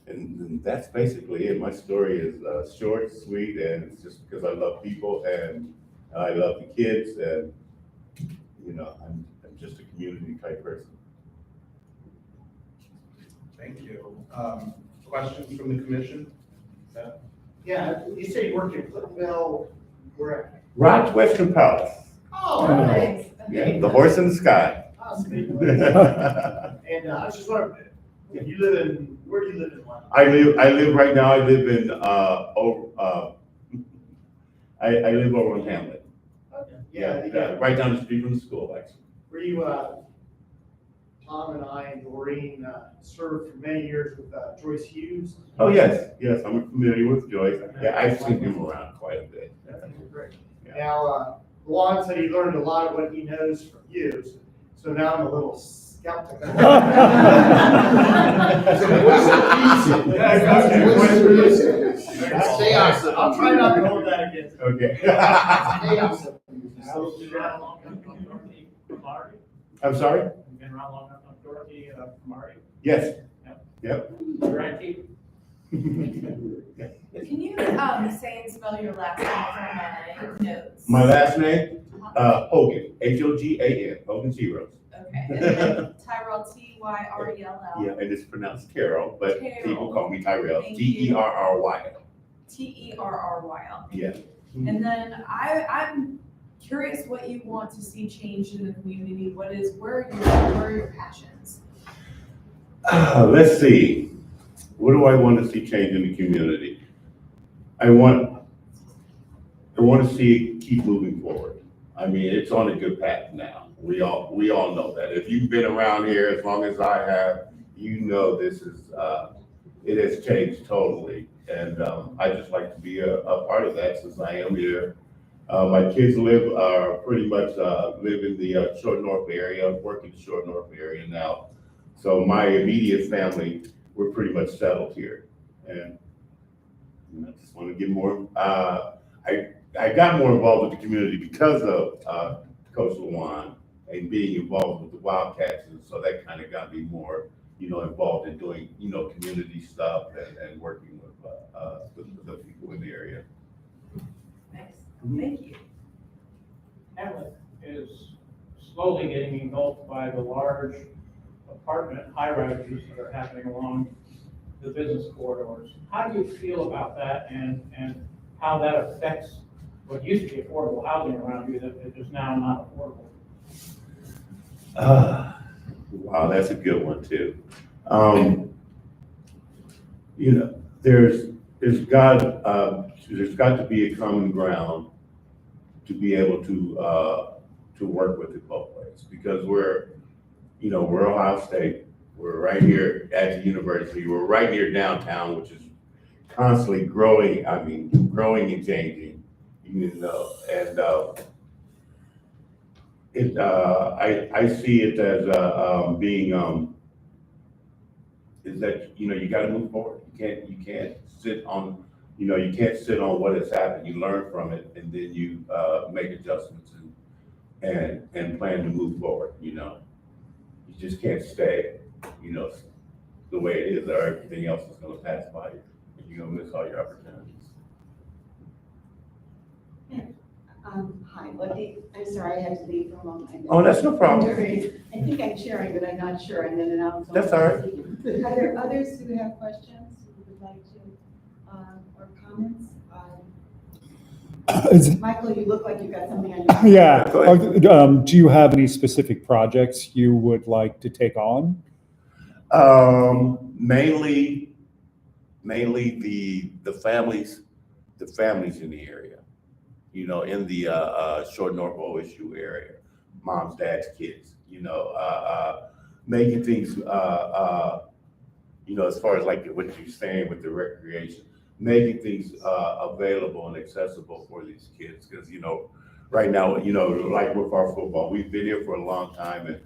And that's basically it. My story is short, sweet, and it's just because I love people and I love the kids, and I'm just a community type person. Thank you. Questions from the commission? Yeah, you say you work in Clintonville, where at? Rod's Western Palace. Oh, nice. Yeah, the horse in the sky. Awesome. And I was just wondering, if you live in, where do you live in London? I live right now. I live in I live over in Hamlet. Okay. Yeah. Right down the street from the school, actually. Were you Tom and I and Doreen served for many years with Joyce Hughes. Oh, yes, I'm familiar with Joyce. Yeah, I've seen him around quite a bit. Now, Lon said he learned a lot of what he knows from you, so now I'm a little skeptical. Stay awesome. I'll try not to hold that against you. Okay. Stay awesome. I'm sorry? You've been around long enough on Dorothy, Marty? Yes. Yep. Right, Keith? Can you, say and spell your last name for my notes? My last name, Hogan, Hogan, Hogan Zeros. Okay, and then Tyrell, Tyrell. Yeah, and it's pronounced Carol, but Carol. people call me Tyrell, Thank you. Terryle. Terryle. Yeah. And then I'm curious what you want to see changed in the community. Where are your passions? Let's see. What do I want to see change in the community? I want to see it keep moving forward. I mean, it's on a good path now. We all know that. If you've been around here as long as I have, you know this is it has changed totally. And I just like to be a part of that since I am here. My kids pretty much live in the Short North area, work in the Short North area now. So my immediate family, we're pretty much settled here. And I just want to get more, I got more involved with the community because of Coach Lawan and being involved with the Wildcats. And so that kind of got me more, involved in doing, community stuff and working with the people in the area. Nice, thank you. Hamlet is slowly getting engulfed by the large apartment high-rises that are happening along the business corridors. How do you feel about that and how that affects what used to be affordable housing around you that is now not affordable? Wow, that's a good one too. There's got to be a common ground to be able to work with it both ways, because we're Ohio State. We're right here at the university. We're right near downtown, which is constantly growing. I mean, growing and changing, and I see it as being is that you got to move forward. You can't sit on what has happened. You learn from it, and then you make adjustments and plan to move forward. You just can't stay the way it is, or everything else is going to pass by you, and you're going to miss all your opportunities. Hi, Lucky. I'm sorry, I had to leave for a moment. Oh, that's no problem. I think I'm sharing, but I'm not sure. I'm in and out. So That's all right. Are there others who have questions who would like to, or comments? Michael, you look like you've got something on your. Yeah. Do you have any specific projects you would like to take on? Mainly the families in the area, in the Short North OSU area, moms, dads, kids, making things, as far as like what you're saying with the recreation, making things available and accessible for these kids. Because, right now, like with our football, we've been here for a long time, and,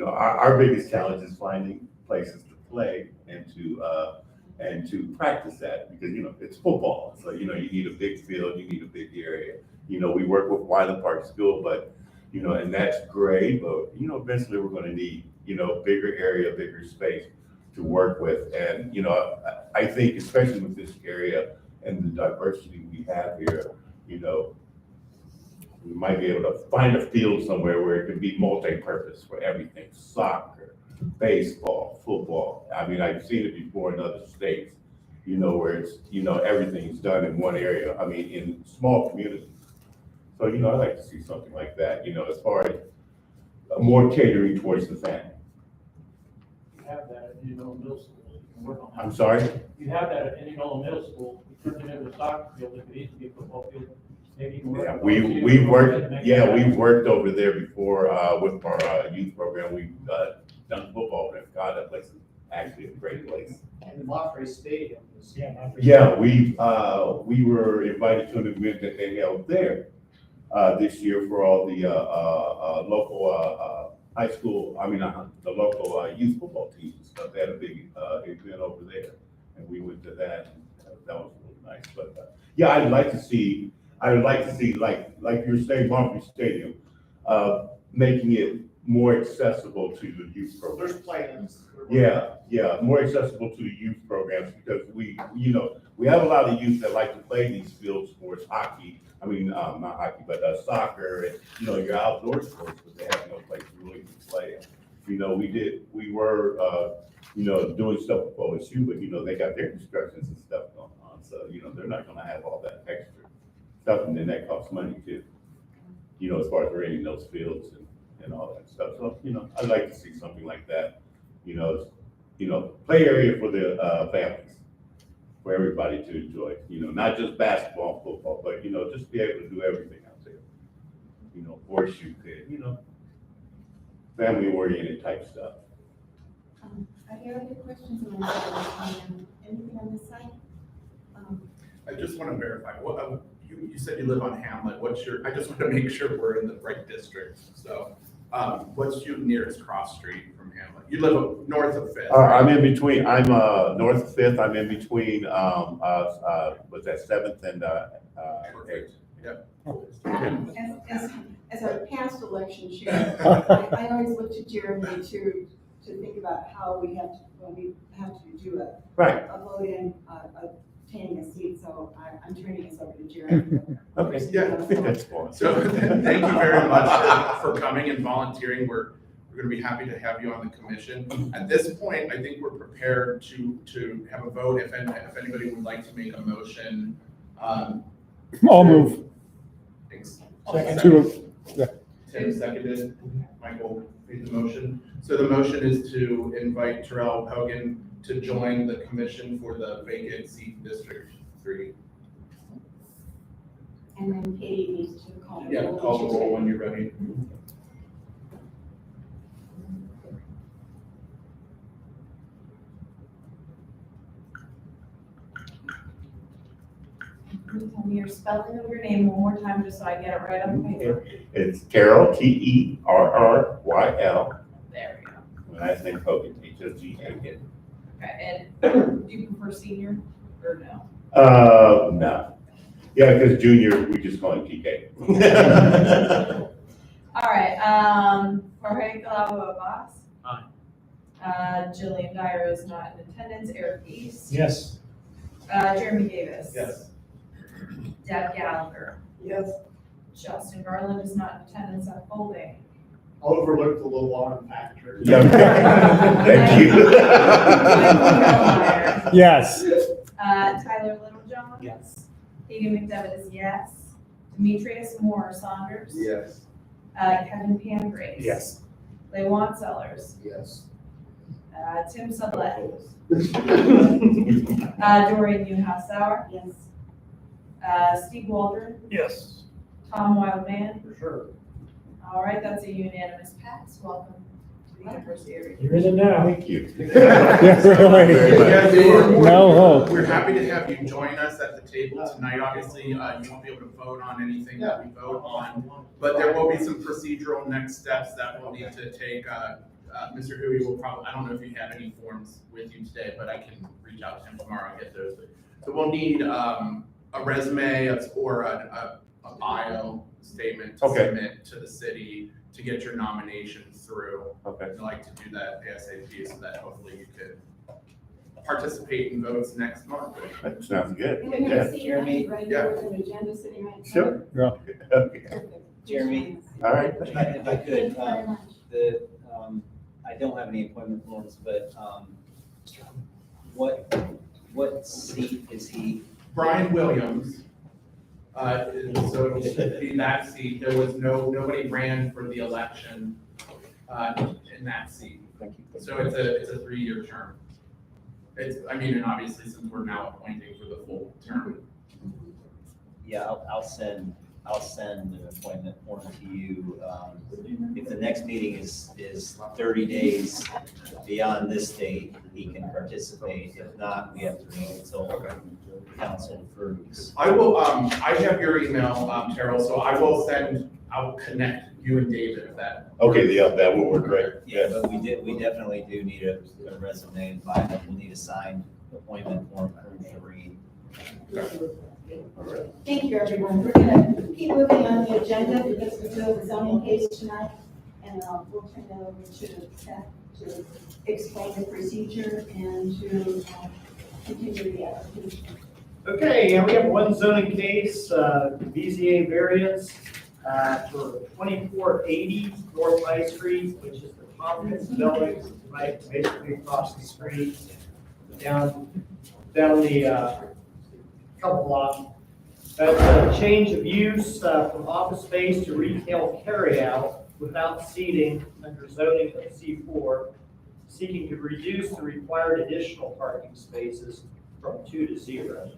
our biggest challenge is finding places to play and to practice that, because, it's football. So, you need a big field, you need a big area. We work with Wyland Park School, but, and that's great, but, eventually we're going to need, bigger area, bigger space to work with. And, I think especially with this area and the diversity we have here, we might be able to find a field somewhere where it can be multi-purpose for everything: soccer, baseball, football. I mean, I've seen it before in other states, where it's, everything's done in one area. I mean, in small communities. So, I'd like to see something like that, as far as more catering towards the family. You have that at Indianola Middle School. You can work on that. I'm sorry? You have that at Indianola Middle School. We turned it into a soccer field. It could easily be a football field. Maybe you can work. Yeah, we've worked over there before with our youth program. We've done football there. God, that place is actually a great place. And Moffrey Stadium is. Yeah, we were invited to an event that they held there, this year for all the, local, high school, the local, youth football teams and stuff. They had a big, event over there, and we went to that, and that was really nice. But, yeah, I would like to see, like you were saying, Moffrey Stadium, making it more accessible to the youth programs. There's plans. Yeah, more accessible to the youth programs, because we have a lot of youth that like to play these field sports, hockey, not hockey, but soccer, and, your outdoor sports, but they have no place to really play. We were, doing stuff with OSU, but, they got their discussions and stuff going on, so, they're not gonna have all that extra stuff, and then that costs money too, as far as renting those fields and all that stuff. So, I'd like to see something like that, play area for the families, for everybody to enjoy, not just basketball and football, but, just be able to do everything out there. Horseshoe pit, family-oriented type stuff. Are there other questions on anything on this side? I just want to verify, you said you live on Hamlet, I just want to make sure we're in the right district, so, what's your nearest cross street from Hamlet? You live north of Fifth. I'm in between, I'm, north of Fifth, I'm in between, was that 7th and, 8th? Yep. As a past election chair, I always look to Jeremy to think about how we have to, when we have to do a vote in, obtaining a seat, so I'm turning this over to Jeremy. Okay, yeah, I think that's fine. So thank you very much for coming and volunteering. We're going to be happy to have you on the commission. At this point, I think we're prepared to have a vote. If anybody would like to make a motion. I'll move. Thanks. Yeah. Tim seconded. Michael made the motion. So the motion is to invite Terrell Hogan to join the commission for the vacant seat District 3. And then Katie needs to call. Yeah, call the roll when you're ready. Can you tell me your spelling of your name one more time, just so I get it right on paper? It's Terrell, Terryl. There we go. My last name Hogan, Hogan. Okay, and do you prefer senior or no? No. Yeah, because junior, we just call him TK. All right, Jorge Calabo Abbas. Aye. Jillian Dyer is not in attendance. Eric East. Yes. Jeremy Davis. Yes. Deb Gallagher. Yes. Justin Garland is not in attendance at Folding. I'll overlook the little arm factor. Yeah. Thank you. Yes. Tyler Littlejohn. Yes. Katie McDevitt is yes. Demetrius Moore Saunders. Yes. Kevin Pan Grace. Yes. Lewan Sellers. Yes. Tim Sublette. Dorian Newhouse Sauer. Yes. Steve Waldron. Yes. Tom Wildman. For sure. All right, that's a unanimous pass. Welcome to the University of Virginia. You're in it now. Thank you. Yeah, really. No hope. We're happy to have you join us at the table tonight. Obviously, you won't be able to vote on anything that we vote on, but there will be some procedural next steps that we'll need to take. Mr. Huey will probably, I don't know if you had any forms with you today, but I can reach out to him tomorrow and get those. So we'll need a resume or a bio statement to submit to the city to get your nomination through. Okay. I'd like to do that ASAP so that hopefully you could participate in votes next month. That sounds good. And we're gonna Yeah. see Jeremy right here with an agenda sitting right in front of Sure. us. Yeah. Okay. Jeremy, All right. if I could, I don't have any appointment forms, but what seat is he? Brian Williams. So it should be that seat. There was nobody ran for the election in that seat. So it's a 3-year term. And obviously since we're now appointing for the full term. Yeah, I'll send I'll send an appointment form to you. If the next meeting is 30 days beyond this date, he can participate. If not, we have to wait until council approves. I will, I have your email, Terrell, so I will connect you and David if that. Okay, yeah, that will work, right? Yeah, but we definitely do need a resume and file. We'll need a signed appointment form to read. Thank you, everyone. We're gonna keep moving on the agenda because we do have a zoning case tonight. And we'll turn that over to Seth to explain the procedure and to continue the application. Okay, and we have one zoning case, BZA variance for 2480 North High Street, which is the Tompkins building, right, basically across the street, down the couple blocks. That's a change of use from office space to retail carryout without seating under zoning of C4, seeking to reduce the required additional parking spaces from 2 to 0.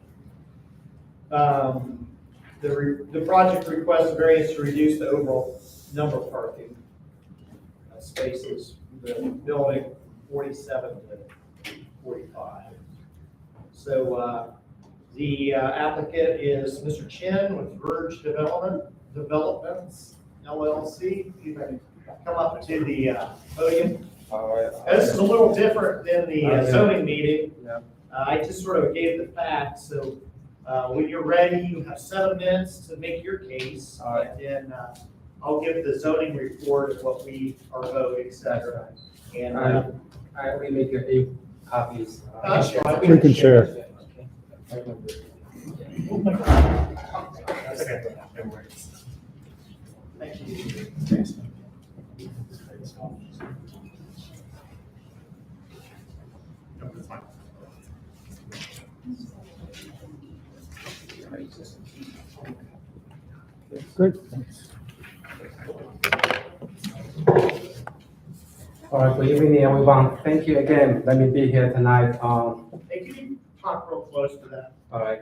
The project requests a variance to reduce the overall number of parking spaces, the building 47 to 45. So the applicant is Mr. Chen with Verge Developments LLC. You can come up to the podium. This is a little different than the zoning meeting. I just sort of gave the facts, so when you're ready, you have 7 minutes to make your case. And then I'll give the zoning report of what we are voting, et cetera. And I will make 8 copies. We can share. Thank you. Good. All right, good evening, everyone. Thank you again. Let me be here tonight. Hey, can you talk real close to that? All right.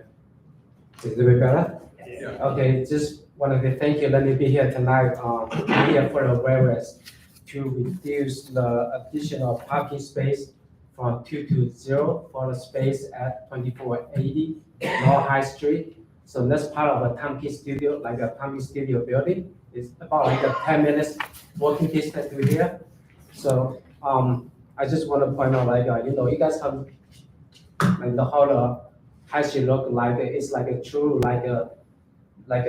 Is it a bit better? Yeah. Okay, just wanted to thank you. Let me be here tonight. Here for the variance to reduce the additional parking space from 2 to 0 for the space at 2480 North High Street. So that's part of a Tompkins studio, like a Tompkins studio building. It's about like a 10 minutes walking distance to here. So I just want to point out, like, you guys have like the whole high street look like it's like a true like a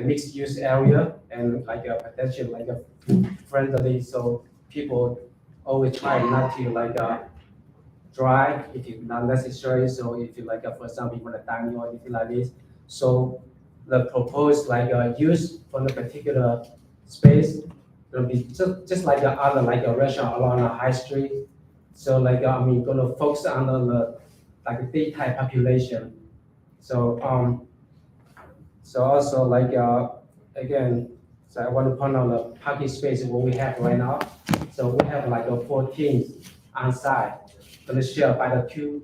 mixed use area and like a potential like a friendly. So people always try not to like drive if it's not necessary. So if you like, for example, you want to dine or anything like this. So the proposed like use for the particular space will be just like the other like a restaurant along the high street. So like gonna focus on the like daytime population. So so also like again, so I want to point out the parking space what we have right now. So we have like a 14 on site, gonna share by the 2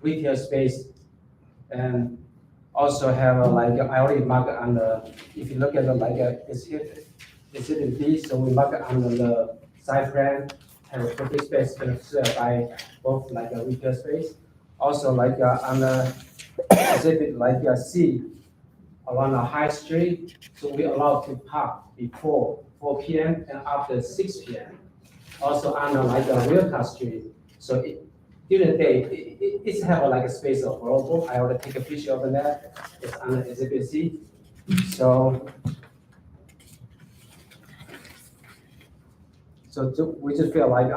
retail space, and also have like I already marked on the, if you look at the like exhibit B, so we mark it on the side plan, have a parking space gonna share by both like a retail space. Also like on the exhibit like C, along the high street, so we allow to park before 4 p.m. and after 6 p.m. Also on the like a Wilka Street, so during the day, it's have like a space available. I already take a picture of that. It's on the exhibit C. So we just feel like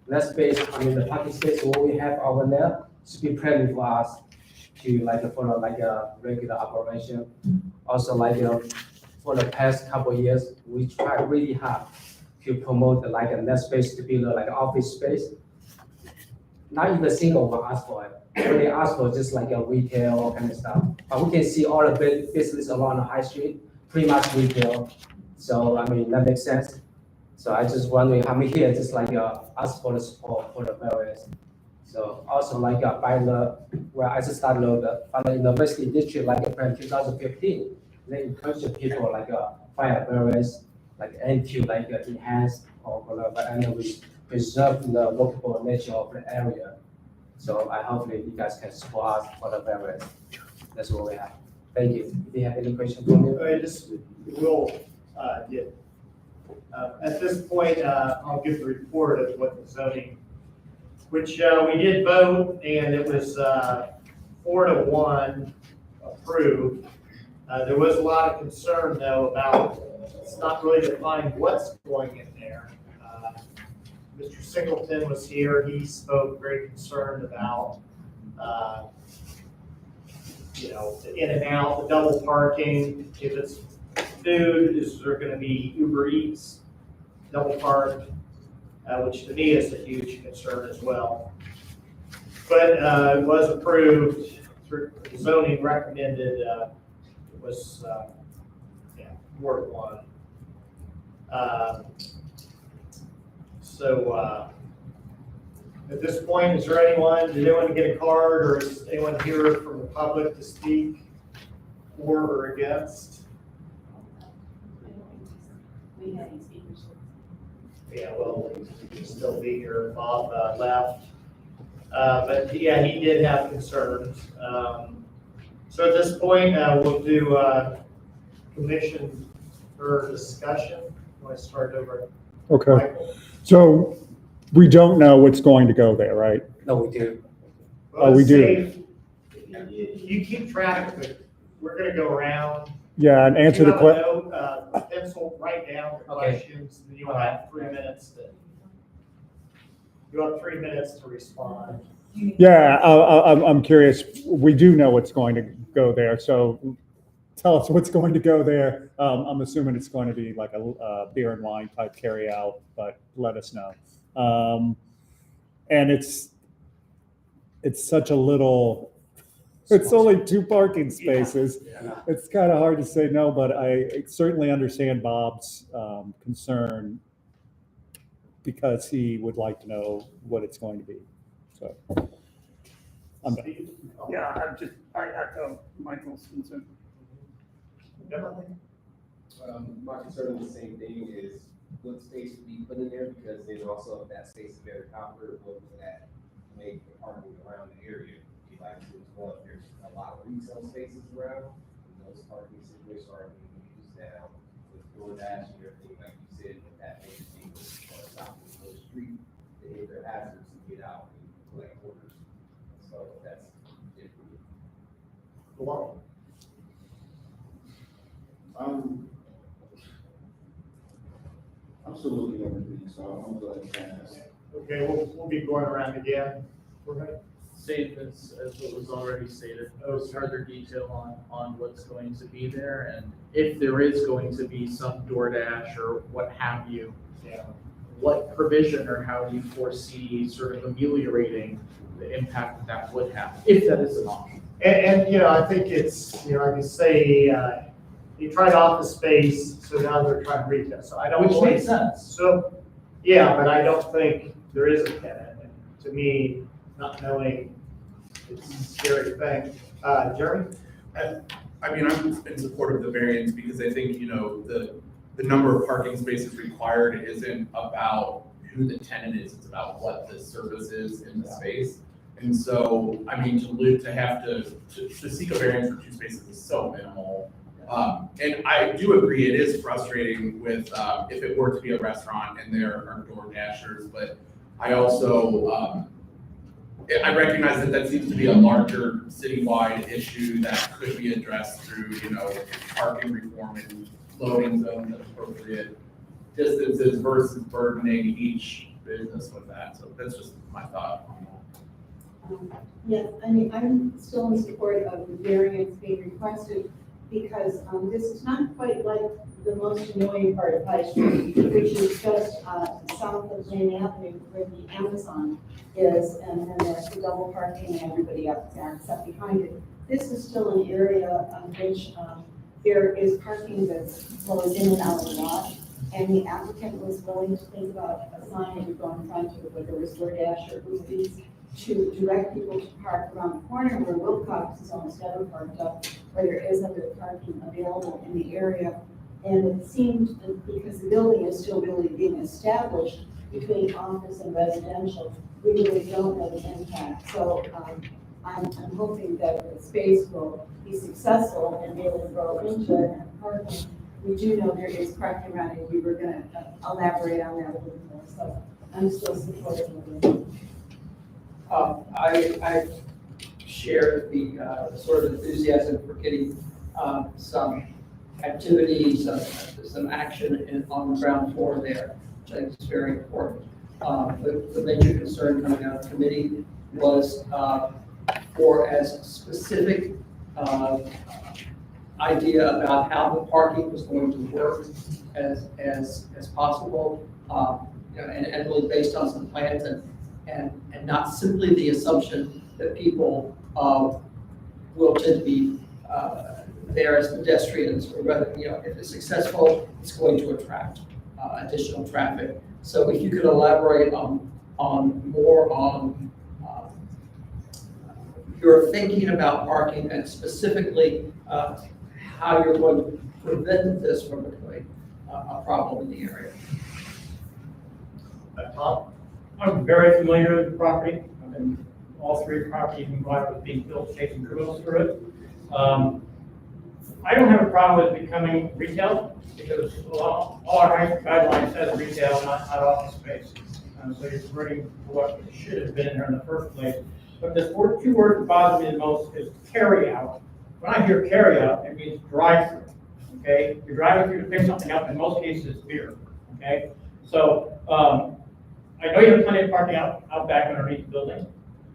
that space, the parking space what we have over there should be plenty for us to like follow like a regular operation. Also like for the past couple of years, we try really hard to promote like that space to be like an office space. Not even single one ask for it. They ask for just like a retail kind of stuff. But we can see all the big business along the high street, pretty much retail. So that makes sense. So I just wondering, I'm here just like ask for the support for the various. So also like by the where I just started from the university district like in 2015. they encourage the people like fire variance, like until like enhance or whatever, and we preserve the local nature of the area. So I hopefully you guys can support us for the variance. That's what we have. Thank you. Do you have any questions for me? I just will get, at this point, I'll give the report of what the zoning, which we did vote, and it was 4-1 approved. There was a lot of concern though about, it's not really defined what's going in there. Mr. Singleton was here, he spoke very concerned about, the in and out, the double parking, if it's food, is there gonna be Uber Eats, double parked, which to me is a huge concern as well. But it was approved, through zoning recommended, it was, Ward 1. So at this point, is there anyone, did anyone get a card, or is anyone here from the public to speak for or against? We had any speakers. Yeah, well, he can still be here. Bob left. But yeah, he did have concerns. So at this point, we'll do commission for discussion. Want to start over? Okay. Michael? So we don't know what's going to go there, right? No, we do. Oh, we do. Say, you keep track of it. We're going to go around. Yeah, and answer the question. Pencil, write down the Okay. questions, and you'll have 3 minutes you have 3 minutes to respond. Yeah, I'm curious. We do know what's going to go there, so tell us what's going to go there. I'm assuming it's going to be like a beer and wine type carry out, but let us know. And it's such a little, it's only 2 parking spaces. Yeah. It's kind of hard to say no, but I certainly understand Bob's concern because he would like to know what it's going to be. So I'm done. Yeah, I echo Michael's concern. My concern is the same thing, is what space would be put in there, because there's also, if that space is very comfortable, what would that make the parking around the area be like? Well, if there's a lot of retail spaces around, and those parking situations are being used now with DoorDash and everything, like you said, but that makes people on the top of the street, they hit their hazards to get out and collect orders. So that's different. Wow. I'm still looking at everything, so I'm going to ask. Okay, we'll be going around again. We're gonna, Same as what was already stated, further detail on what's going to be there, and if there is going to be some DoorDash or what have you, what provision or how do you foresee sort of ameliorating the impact that would have, if that is an option? and I think it's, I can say, you tried office space, so now they're trying retail, so I don't. Which makes sense. So, yeah, but I don't think there is a tenant. And to me, not knowing, it's a scary thing. Jeremy? I mean, I'm in support of the variance because I think, the number of parking spaces required isn't about who the tenant is, it's about what the service is in the space. And so, I mean, to have to seek a variance for 2 spaces is so minimal. And I do agree, it is frustrating with, if it were to be a restaurant and there are door dashers, but I also, I recognize that seems to be a larger citywide issue that could be addressed through, parking reform and loading zones at appropriate distances versus burdening each business with that. So that's just my thought on that. Yes, I mean, I'm still in support of the variance being requested because this is not quite like the most annoying part of High Street, which is just south of Lane Avenue where the Amazon is, and then there's the double parking and everybody up there except behind it. This is still an area on which there is parking that's flowing in and out of the lot, and the applicant was willing to think about a sign that would go in front of it, whether it was DoorDash or Uber Eats, to direct people to park around the corner where Wilcox is almost never parked up, where there is other parking available in the area. And it seemed that because the building is still really being established between office and residential, we really don't know the impact. So I'm hoping that the space will be successful and be able to grow into it and parking. We do know there is parking around and we were gonna elaborate on that a little more. So I'm still supportive of it. I share the sort of enthusiasm for getting some activity, some action on the ground floor there, which I think is very important. The major concern coming out of committee was for as specific idea about how the parking was going to work as possible, and really based on some plans and not simply the assumption that people will tend to be there as pedestrians, or rather, if it's successful, it's going to attract additional traffic. So if you could elaborate on more on your thinking about parking and specifically how you're going to prevent this from becoming a problem in the area. Tom? I'm very familiar with the property. I've been all three properties involved with being built, chasing criminals through it. I don't have a problem with it becoming retail because all our guidelines says retail, not office space. So you're converting to what should have been there in the first place. But the two words that bother me the most is carry out. When I hear carry out, it means drive through. Okay, you're driving through to pick something up. In most cases, it's beer. Okay, so I know you have plenty of parking out back underneath the building.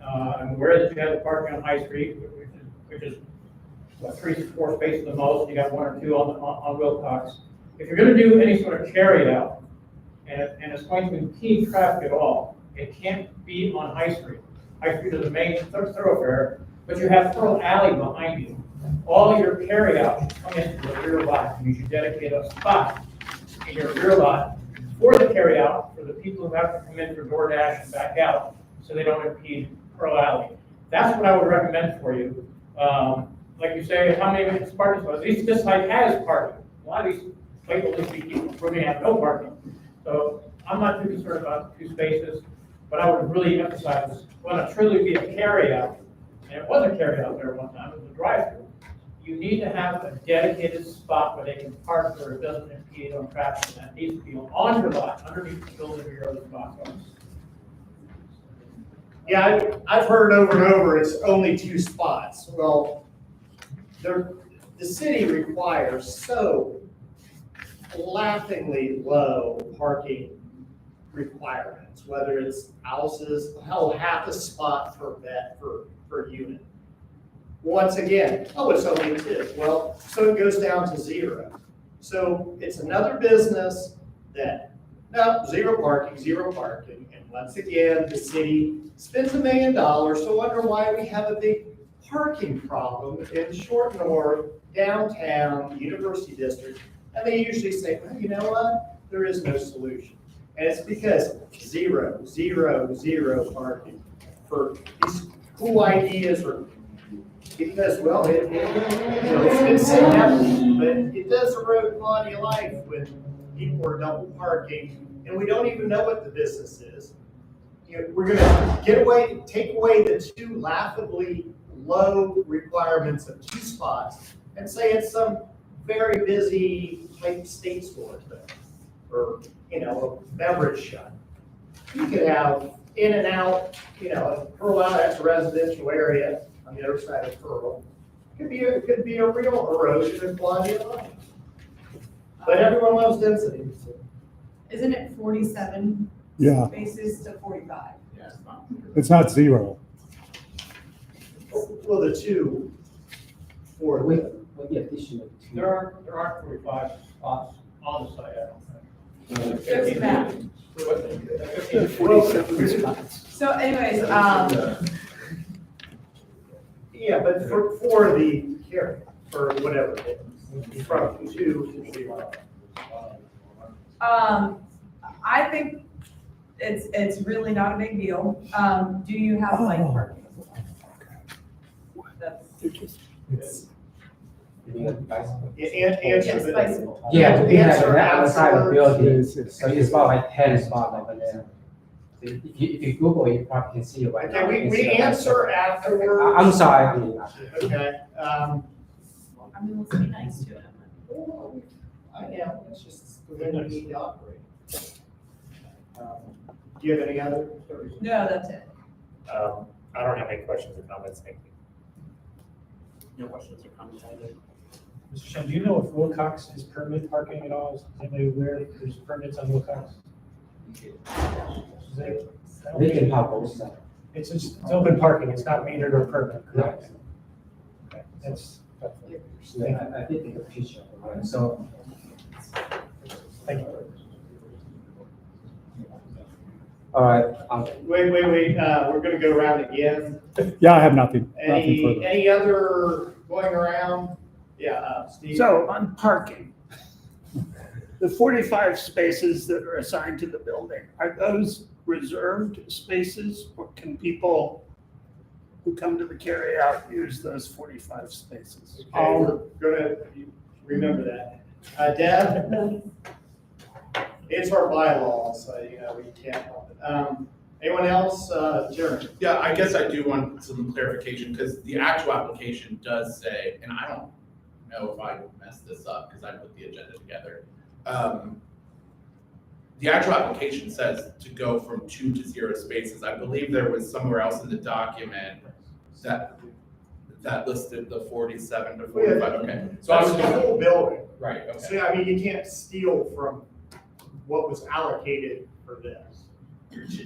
I'm aware that you have the parking on High Street, which is what, 3-4 spaces the most. You got 1 or 2 on Wilcox. If you're going to do any sort of carry out, and it's going to impede traffic at all, it can't be on High Street. High Street is the main thoroughfare, but you have Pearl Alley behind you. All your carry out should come into the rear lot, and you should dedicate a spot in your rear lot for the carry out for the people who have to come in for DoorDash and back out, so they don't impede Pearl Alley. That's what I would recommend for you. Like you say, how many parking spots? This site has parking. A lot of these places, people are going to have no parking. So I'm not too concerned about 2 spaces, but I would really emphasize this. When it truly be a carry out, and it was a carry out there one time, it was a drive-through, you need to have a dedicated spot where they can park where it doesn't impede on traffic, and that needs to be on your lot, underneath the building where your other spots are. Yeah, I've heard over and over, it's only 2 spots. Well, the city requires so laughingly low parking requirements, whether it's houses, half a spot per unit. Once again, it's only 2. Well, so it goes down to 0. So it's another business that, no, zero parking. And once again, the city spends $1 million, so wonder why we have a big parking problem in Short North, downtown, University District. And they usually say, well, you know what? There is no solution. And it's because zero parking for these cool ideas, or because, well, it's been sitting out, but it does erode quality of life when people are double parking and we don't even know what the business is. We're going to take away the 2 laughably low requirements of 2 spots and say it's some very busy type state store thing, or a beverage shop. You could have in and out, Pearl Out, that's a residential area on the other side of Pearl. It could be a real erosion of quality of life. But everyone loves density. So. Isn't it 47 Yeah. spaces to 45? Yeah, it's not. It's not 0. Well, the 2 for With the additional 2. There aren't 45 spots on the site, I don't think. There's that. So anyways, yeah, but for the carry, for whatever, from 2 to 0. I think it's really not a big deal. Do you have bike parking? That's- mean bicycle? Answer the. bicycle. Yeah, we have Answer it outside the afterwards. building, Yes, so it's about like 10 spots over there. So if you Google, you probably can see it right now. Okay, You can we see the answer bicycle. afterwards. I'm sorry, I mean, Okay, I mean, let's be nice to him. I am, it's just the way we need to operate. Do you have any other? No, that's it. I don't have any questions or comments, thank you. No questions or comments either. Mr. Shem, do you know if Wilcox is permit parking at all? Is anybody aware if there's permits on Wilcox? Is it- I don't we think- can talk both sides. It's just, it's open parking, it's not metered or permit, correct? Okay, that's, Yeah, I think in the future, right? So, thank you. all right, Wait, we're gonna go around again. Yeah, I have nothing further. Any other going around? Yeah, Steve? So on parking, the 45 spaces that are assigned to the building, are those reserved spaces? Or can people who come to the carryout use those 45 spaces? Okay, we're gonna remember that. Deb? It's our bylaws, so, we can't help it. Anyone else? Jeremy? Yeah, I guess I do want some clarification, because the actual application does say, and I don't know if I messed this up, because I put the agenda together. The actual application says to go from 2 to 0 spaces. I believe there was somewhere else in the document that listed the 47 to 45, okay. So I That's was the whole building. right, okay. So, I mean, you can't steal from what was allocated for this.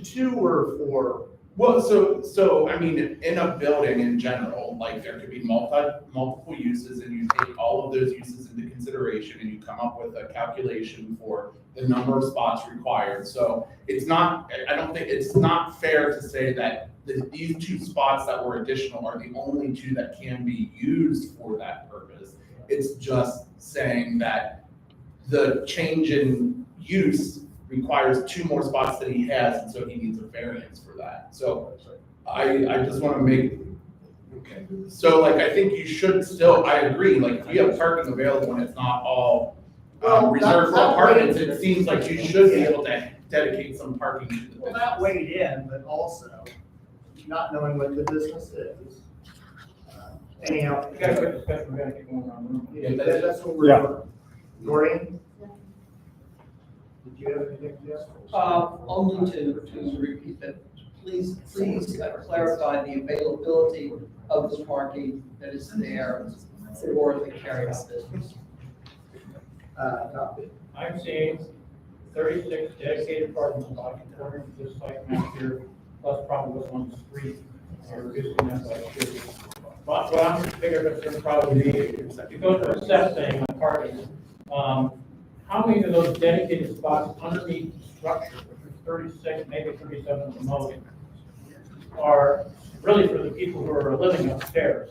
Two or four. Well, so, I mean, in a building in general, like, there could be multiple uses, and you take all of those uses into consideration, and you come up with a calculation for the number of spots required. So it's not, I don't think, it's not fair to say that these 2 spots that were additional are the only 2 that can be used for that purpose. It's just saying that the change in use requires 2 more spots than he has, and so he needs a variance for that. So I just want to make, okay. So like, I think you should still, I agree, like, if we have parking available and it's not all reserved for apartments, it seems like you should be able to dedicate some parking to the business. Well, that weighed in, but also not knowing what the business is. Anyhow. We got a quick discussion, we gotta keep going on. Yeah, that's what we're Yeah. doing. Noreen? Did you have anything to ask? Only to repeat that, please clarify the availability of the parking that is there for the carryout business. I'm seeing 36 dedicated parking spots according to this site map here, plus probably what's on the street, or reducing that by 2. But what I'm figuring is gonna probably be, if you go to assessing parking, how many of those dedicated spots underneath the structure, which is 36, maybe 37 at the most, are really for the people who are living upstairs?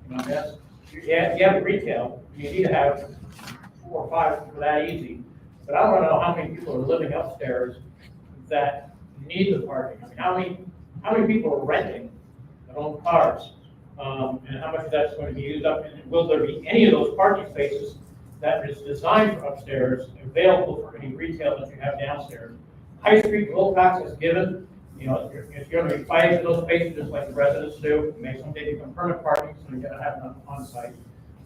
You know, that's, you have retail, you need to have 4 or 5 for that easy. But I want to know how many people are living upstairs that need the parking. I mean, how many people are renting their own cars? And how much of that's going to be used up? And will there be any of those parking spaces that is designed for upstairs available for any retail that you have downstairs? High Street, Wilcox is given. You know, if you're going to be fighting for those spaces, just like the residents do, may someday become permanent parking, so you're going to have them on site.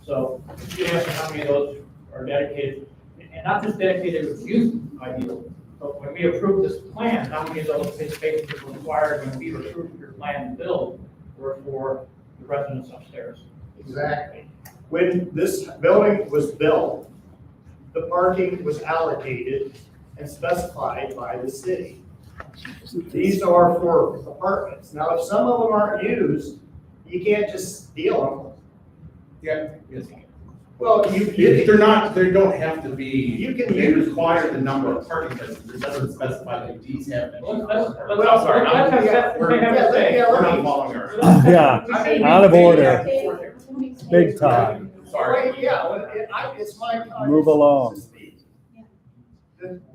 So you can answer how many of those are dedicated, and not just dedicated with use ideal, but when we approve this plan, how many of those spaces are required when we approve your plan to build were for the residents upstairs? Exactly. When this building was built, the parking was allocated and specified by the city. These are for apartments. Now, if some of them aren't used, you can't just steal Yeah, yes. them. Well, If they're not, they don't have to be. You can They use- require the number of parking places, it doesn't specify that these have. to be. Let's I'm sorry, have that- we're have that say. we're not following our. Yeah, out of order, big time. Sorry. Right, yeah, well, it's my time. Move along. to speak.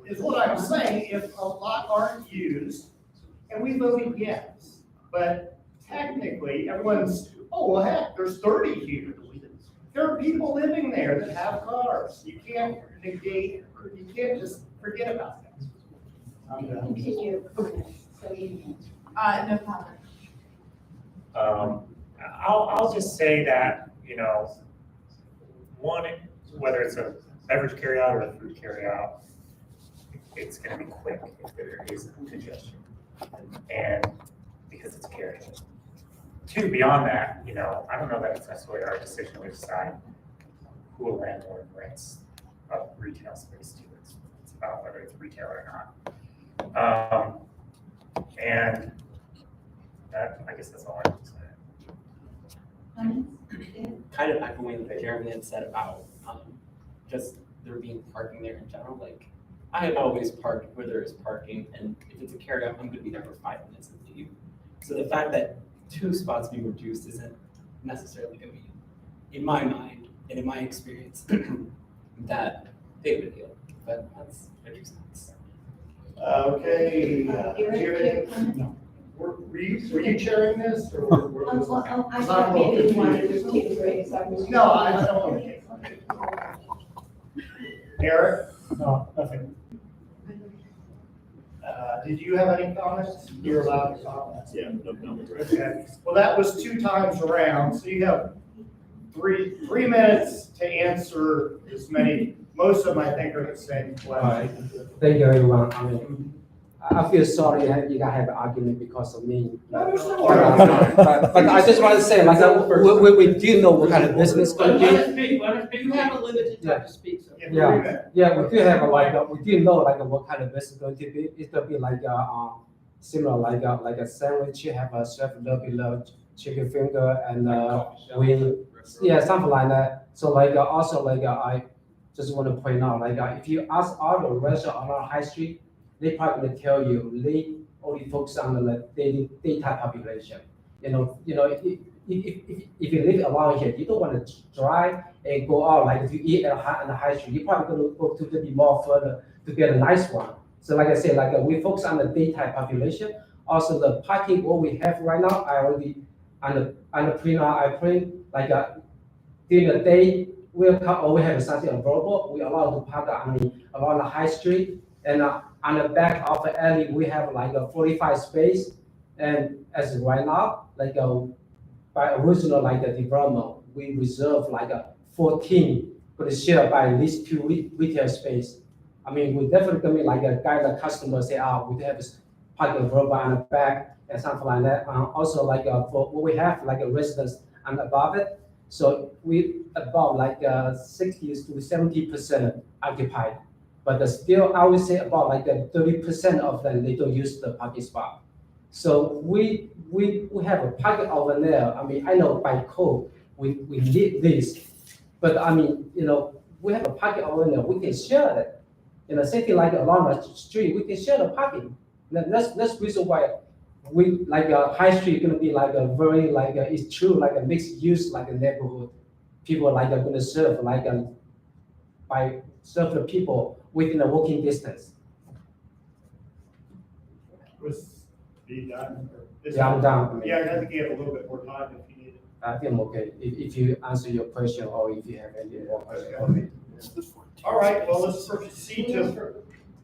Is what I'm saying, if a lot aren't used, and we voted yes, but technically, everyone's, oh, well, heck, there's 30 here. there are people living there that have cars. You can't negate, you can't just forget about that. Continue. No comment. I'll just say that, one, whether it's a beverage carryout or a food carryout, it's gonna be quick if there is congestion. And because it's carryout. Two, beyond that, I don't know that it's necessarily our decision to decide who a landlord rents a retail space to. It's about whether it's retail or not. And that, I guess that's all I have to say. Kind of echoing what Jeremy had said about just there being parking there in general. Like, I have always parked where there is parking, and if it's a carryout, I'm going to be there for 5 minutes and leave. So the fact that 2 spots being reduced isn't necessarily going to be, in my mind and in my experience, that big of a deal. But that's my 2 cents. Okay. Eric, Were you chairing this or? I thought maybe you wanted to take a break, so I was. No, I don't want to. Eric? No, nothing. Did you have any comments? You're allowed to comment. Yeah, no comment. Okay. Well, that was 2 times around, so you have three minutes to answer as many. Most of them, I think, are the same question. Thank you, everyone. I mean, I feel sorry you guys have an argument because of me. No, there's no argument. But I just want to say, like, we do know what kind of business going to be. Let us speak. You have a limited time to speak, so. Yeah, we do have we do know like what kind of business going to be. It's going to be like similar like a sandwich. You have a chef below chicken finger and wing. Yeah, something like that. So like also like I just want to point out like if you ask all the restaurants on high street, they probably will tell you they only focus on the daytime population. If you live around here, you don't want to drive and go out like if you eat on the high street, you're probably going to go to the more further to get a nice one. So like I said, like we focus on the daytime population. Also the parking what we have right now, I already on the printer I print like during the day we'll come or we have something available. We allow to park around the high street and on the back of the alley we have like a 45 space. And as right now, like by original like the development, we reserve like 14 for the share by at least 2 retail space. I mean, we definitely gonna be like a guide the customer say, we have parking available on the back and something like that. Also like for what we have like a residence and above it, so we about like 60 to 70% occupied. But still, I would say about like 30% of them they don't use the parking spot. So we have a parking over there. I mean, I know by code we need this, but I mean, we have a parking over there. We can share it. Same thing like along the street, we can share the parking. That's the reason why we like high street gonna be like a very like it's true like a mixed use like a neighborhood. People like are gonna serve like by serve the people within a walking distance. Was he done? Yeah, I'm done. Yeah, I think you have a little bit more time if you need it. I think I'm okay. If you answer your question or if you have any more questions for me. All right, well, let's proceed to.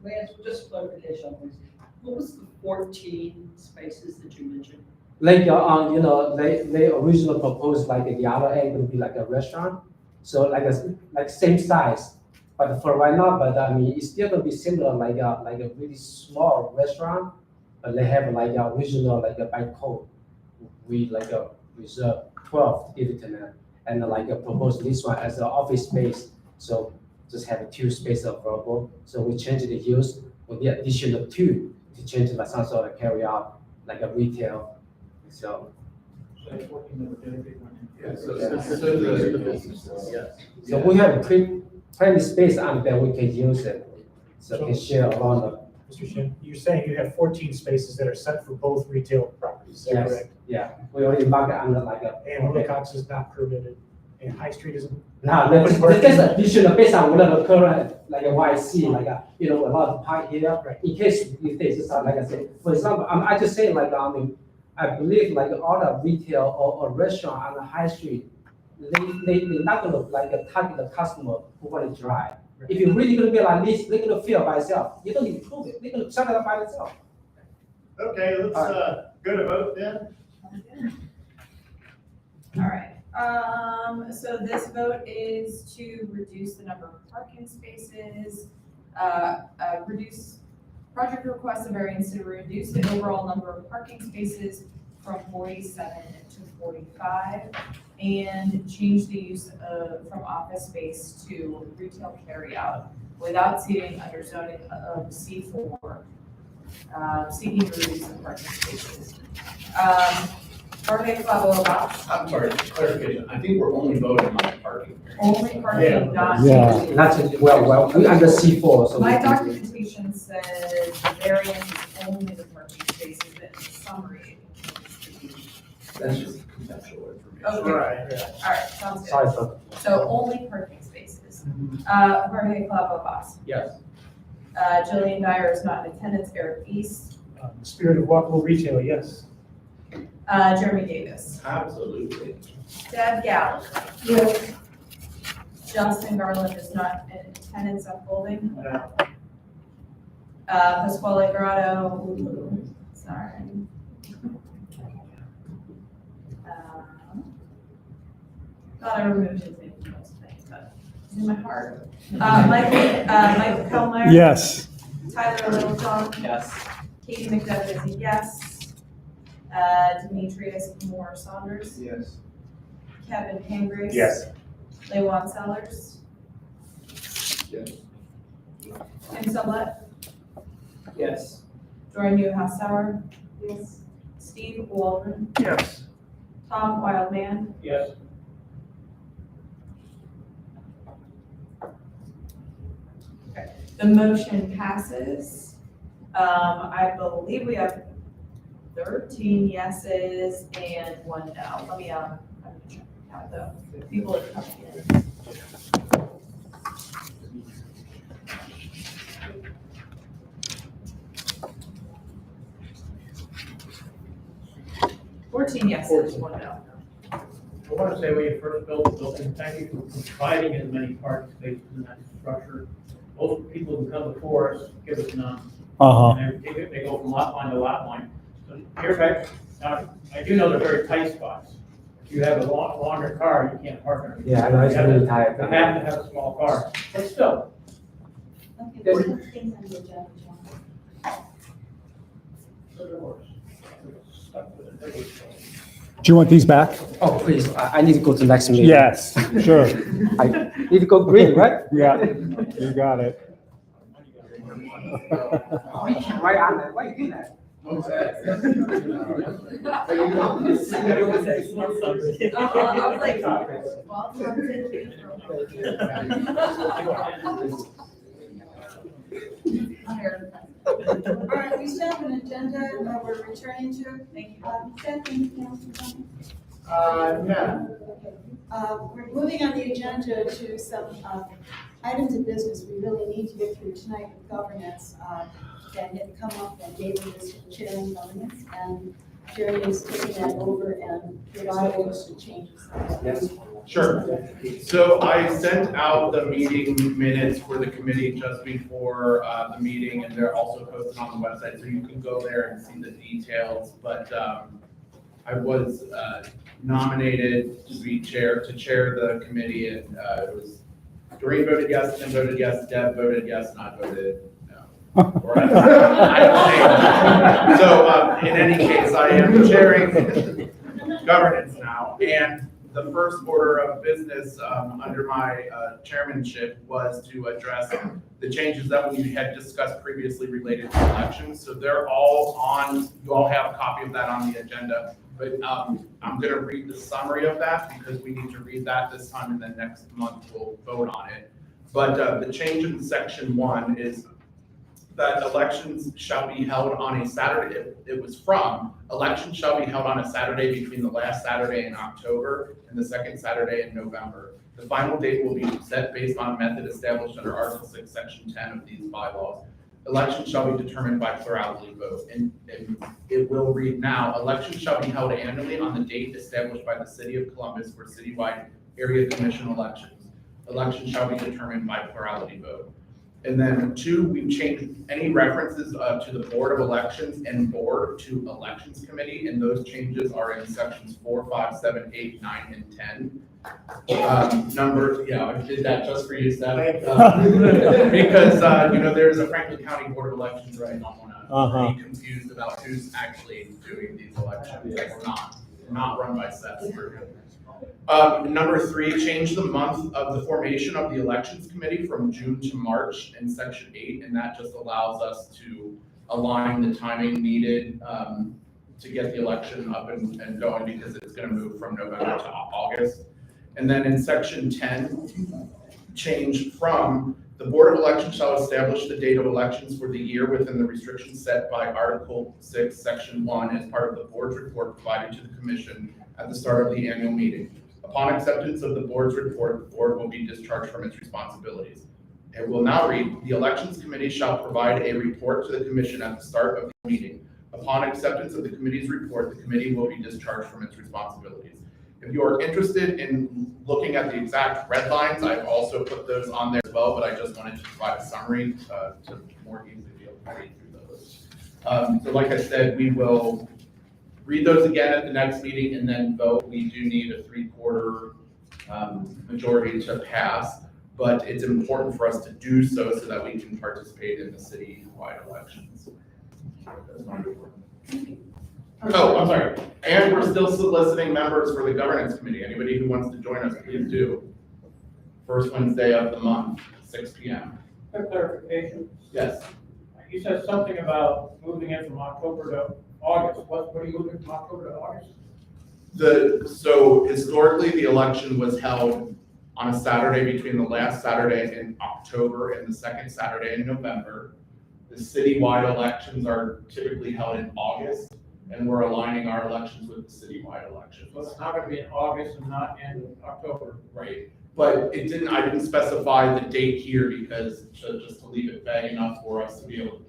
Lance, just clarification, please. What was the 14 spaces that you mentioned? Like they originally proposed like the other end would be like a restaurant, so like same size, but for right now, but I mean it's still gonna be similar like a really small restaurant, but they have like a original like a by code, we like a reserve 12 to give it to them, and like propose this one as an office space, so just have 2 spaces available. So we change the use with the addition of 2 to change like some sort of carry out like a retail. So we have plenty space on there we can use it, so we can share around the. Mr. Shin, you're saying you have 14 spaces that are set for both retail properties, is that Yes, correct? yeah, we already mark it under like a. And Wilcox is not permitted, and High Street isn't. No, that's additional based on whatever current, like a YC, like a lot of park here, in case if this is like I said, for example, I just say like, I believe like all the retail or restaurant on the high street, they're not gonna like target the customer who want to drive. If you're really gonna be like this, they're gonna feel by itself. You don't need to prove it. They're gonna shut it up by themselves. Okay, let's, go to vote then. All right, so this vote is to reduce the number of parking spaces, project requests a variance to reduce the overall number of parking spaces from 47 to 45, and change the use from office space to retail carryout without seating under zoning of C4, seeking to reduce the parking spaces. Jorge Clavo Abas. I'm sorry, clarification, I think we're only voting on parking. Only parking, not. Yeah. Not, well, we under C4, so. My documentation says the variance is only the parking spaces, but in the summary. That's just conceptual information. Okay, Right. all right, sounds Sorry, good. sir. So only parking spaces. Jorge Clavo Abas. Yes. Jillian Dyer is not in attendance. Eric East. Spirit of walkable retail, yes. Jeremy Davis. Absolutely. Deb Gallagher. Yes. Justin Garland is not in attendance. Upholding. No. Pasquale Grotto. Sorry. Thought I removed his name from most things, but it's in my heart. Mike Kellmeyer. Yes. Tyler Littlejohn. Yes. Katie McDevitt is a yes. Demetrius Moore Saunders. Yes. Kevin Pangris. Yes. Leywan Sellers. Yes. Tim Sublette. Yes. Jordan Newhouse-Sauer. Yes. Steve Waldron. Yes. Tom Wildman. Yes. The motion passes. I believe we have 13 yeses and 1 no. Let me, I'm gonna check the count though. People are coming in. Fourteen yeses, 1 no. I want to say when you first built the building, thank you for providing as many parking spaces in that structure. Most people who come before us give us none. Uh-huh. And they go from lot line to lot line. So here's back, now, I do know they're very tight spots. If you have a longer car, you can't park there. Yeah, I know, it's really tight. You have to have a small car, but still. Okay, there's some things on the agenda, John. Do you want these back? Oh, please, I need to go to the next meeting. Yes, sure. I need to go green, right? Yeah, you got it. Oh, you can't write on that. Why you do that? I was like, well, All right, we still have an agenda that we're returning to. Thank you. Seth, anything else to comment? No. We're moving on the agenda to some items of business we really need to get through tonight with governance that had come up, and David is chairing governance, and Jerry is taking that over and providing us the changes. Yes. Sure. So I sent out the meeting minutes for the committee just before the meeting, and they're also posted on the website, so you can go there and see the details. But I was nominated to chair the committee, and it was Doreen voted yes, Tim voted yes, Deb voted yes, and I voted no. Or I abstained. So in any case, I am chairing governance now, and the first order of business under my chairmanship was to address the changes that we had discussed previously related to elections. So they're all on, you all have a copy of that on the agenda, but I'm gonna read the summary of that because we need to read that this time, and then next month we'll vote on it. But the change in section 1 is that elections shall be held on a Saturday. It was from, elections shall be held on a Saturday between the last Saturday in October and the second Saturday in November. The final date will be set based on a method established under Article 6, Section 10 of these bylaws. Elections shall be determined by plurality vote, and it will read now, elections shall be held annually on the date established by the City of Columbus for citywide area commission elections. Elections shall be determined by plurality vote. And then 2, we've changed any references to the Board of Elections and Board to Elections Committee, and those changes are in sections 4, 5, 7, 8, 9, and 10. I did that just for you, Seth. Because, there's a Franklin County Board of Elections, right? I don't want to be confused about who's actually doing these elections. It's not run by Seth. Number 3, change the month of the formation of the Elections Committee from June to March in section 8, and that just allows us to align the timing needed to get the election up and going, because it's going to move from November to August. And then in section 10, change from the Board of Elections shall establish the date of elections for the year within the restrictions set by Article 6, Section 1 as part of the board's report provided to the commission at the start of the annual meeting. Upon acceptance of the board's report, the board will be discharged from its responsibilities. It will now read, the Elections Committee shall provide a report to the commission at the start of the meeting. Upon acceptance of the committee's report, the committee will be discharged from its responsibilities. If you are interested in looking at the exact red lines, I've also put those on there as well, but I just wanted to provide a summary to more easily be able to read through those. So like I said, we will read those again at the next meeting and then vote. We do need a 3/4 majority to pass, but it's important for us to do so that we can participate in the city-wide elections. Oh, I'm sorry. And we're still soliciting members for the governance committee. Anybody who wants to join us, please do. First Wednesday of the month, 6 p.m. For clarification, Yes. you said something about moving it from October to August. What are you moving from October to August? So historically, the election was held on a Saturday between the last Saturday in October and the second Saturday in November. The citywide elections are typically held in August, and we're aligning our elections with the citywide elections. So it's not going to be in August and not in October. Right. But I didn't specify the date here because just to leave it vague enough for us to be able to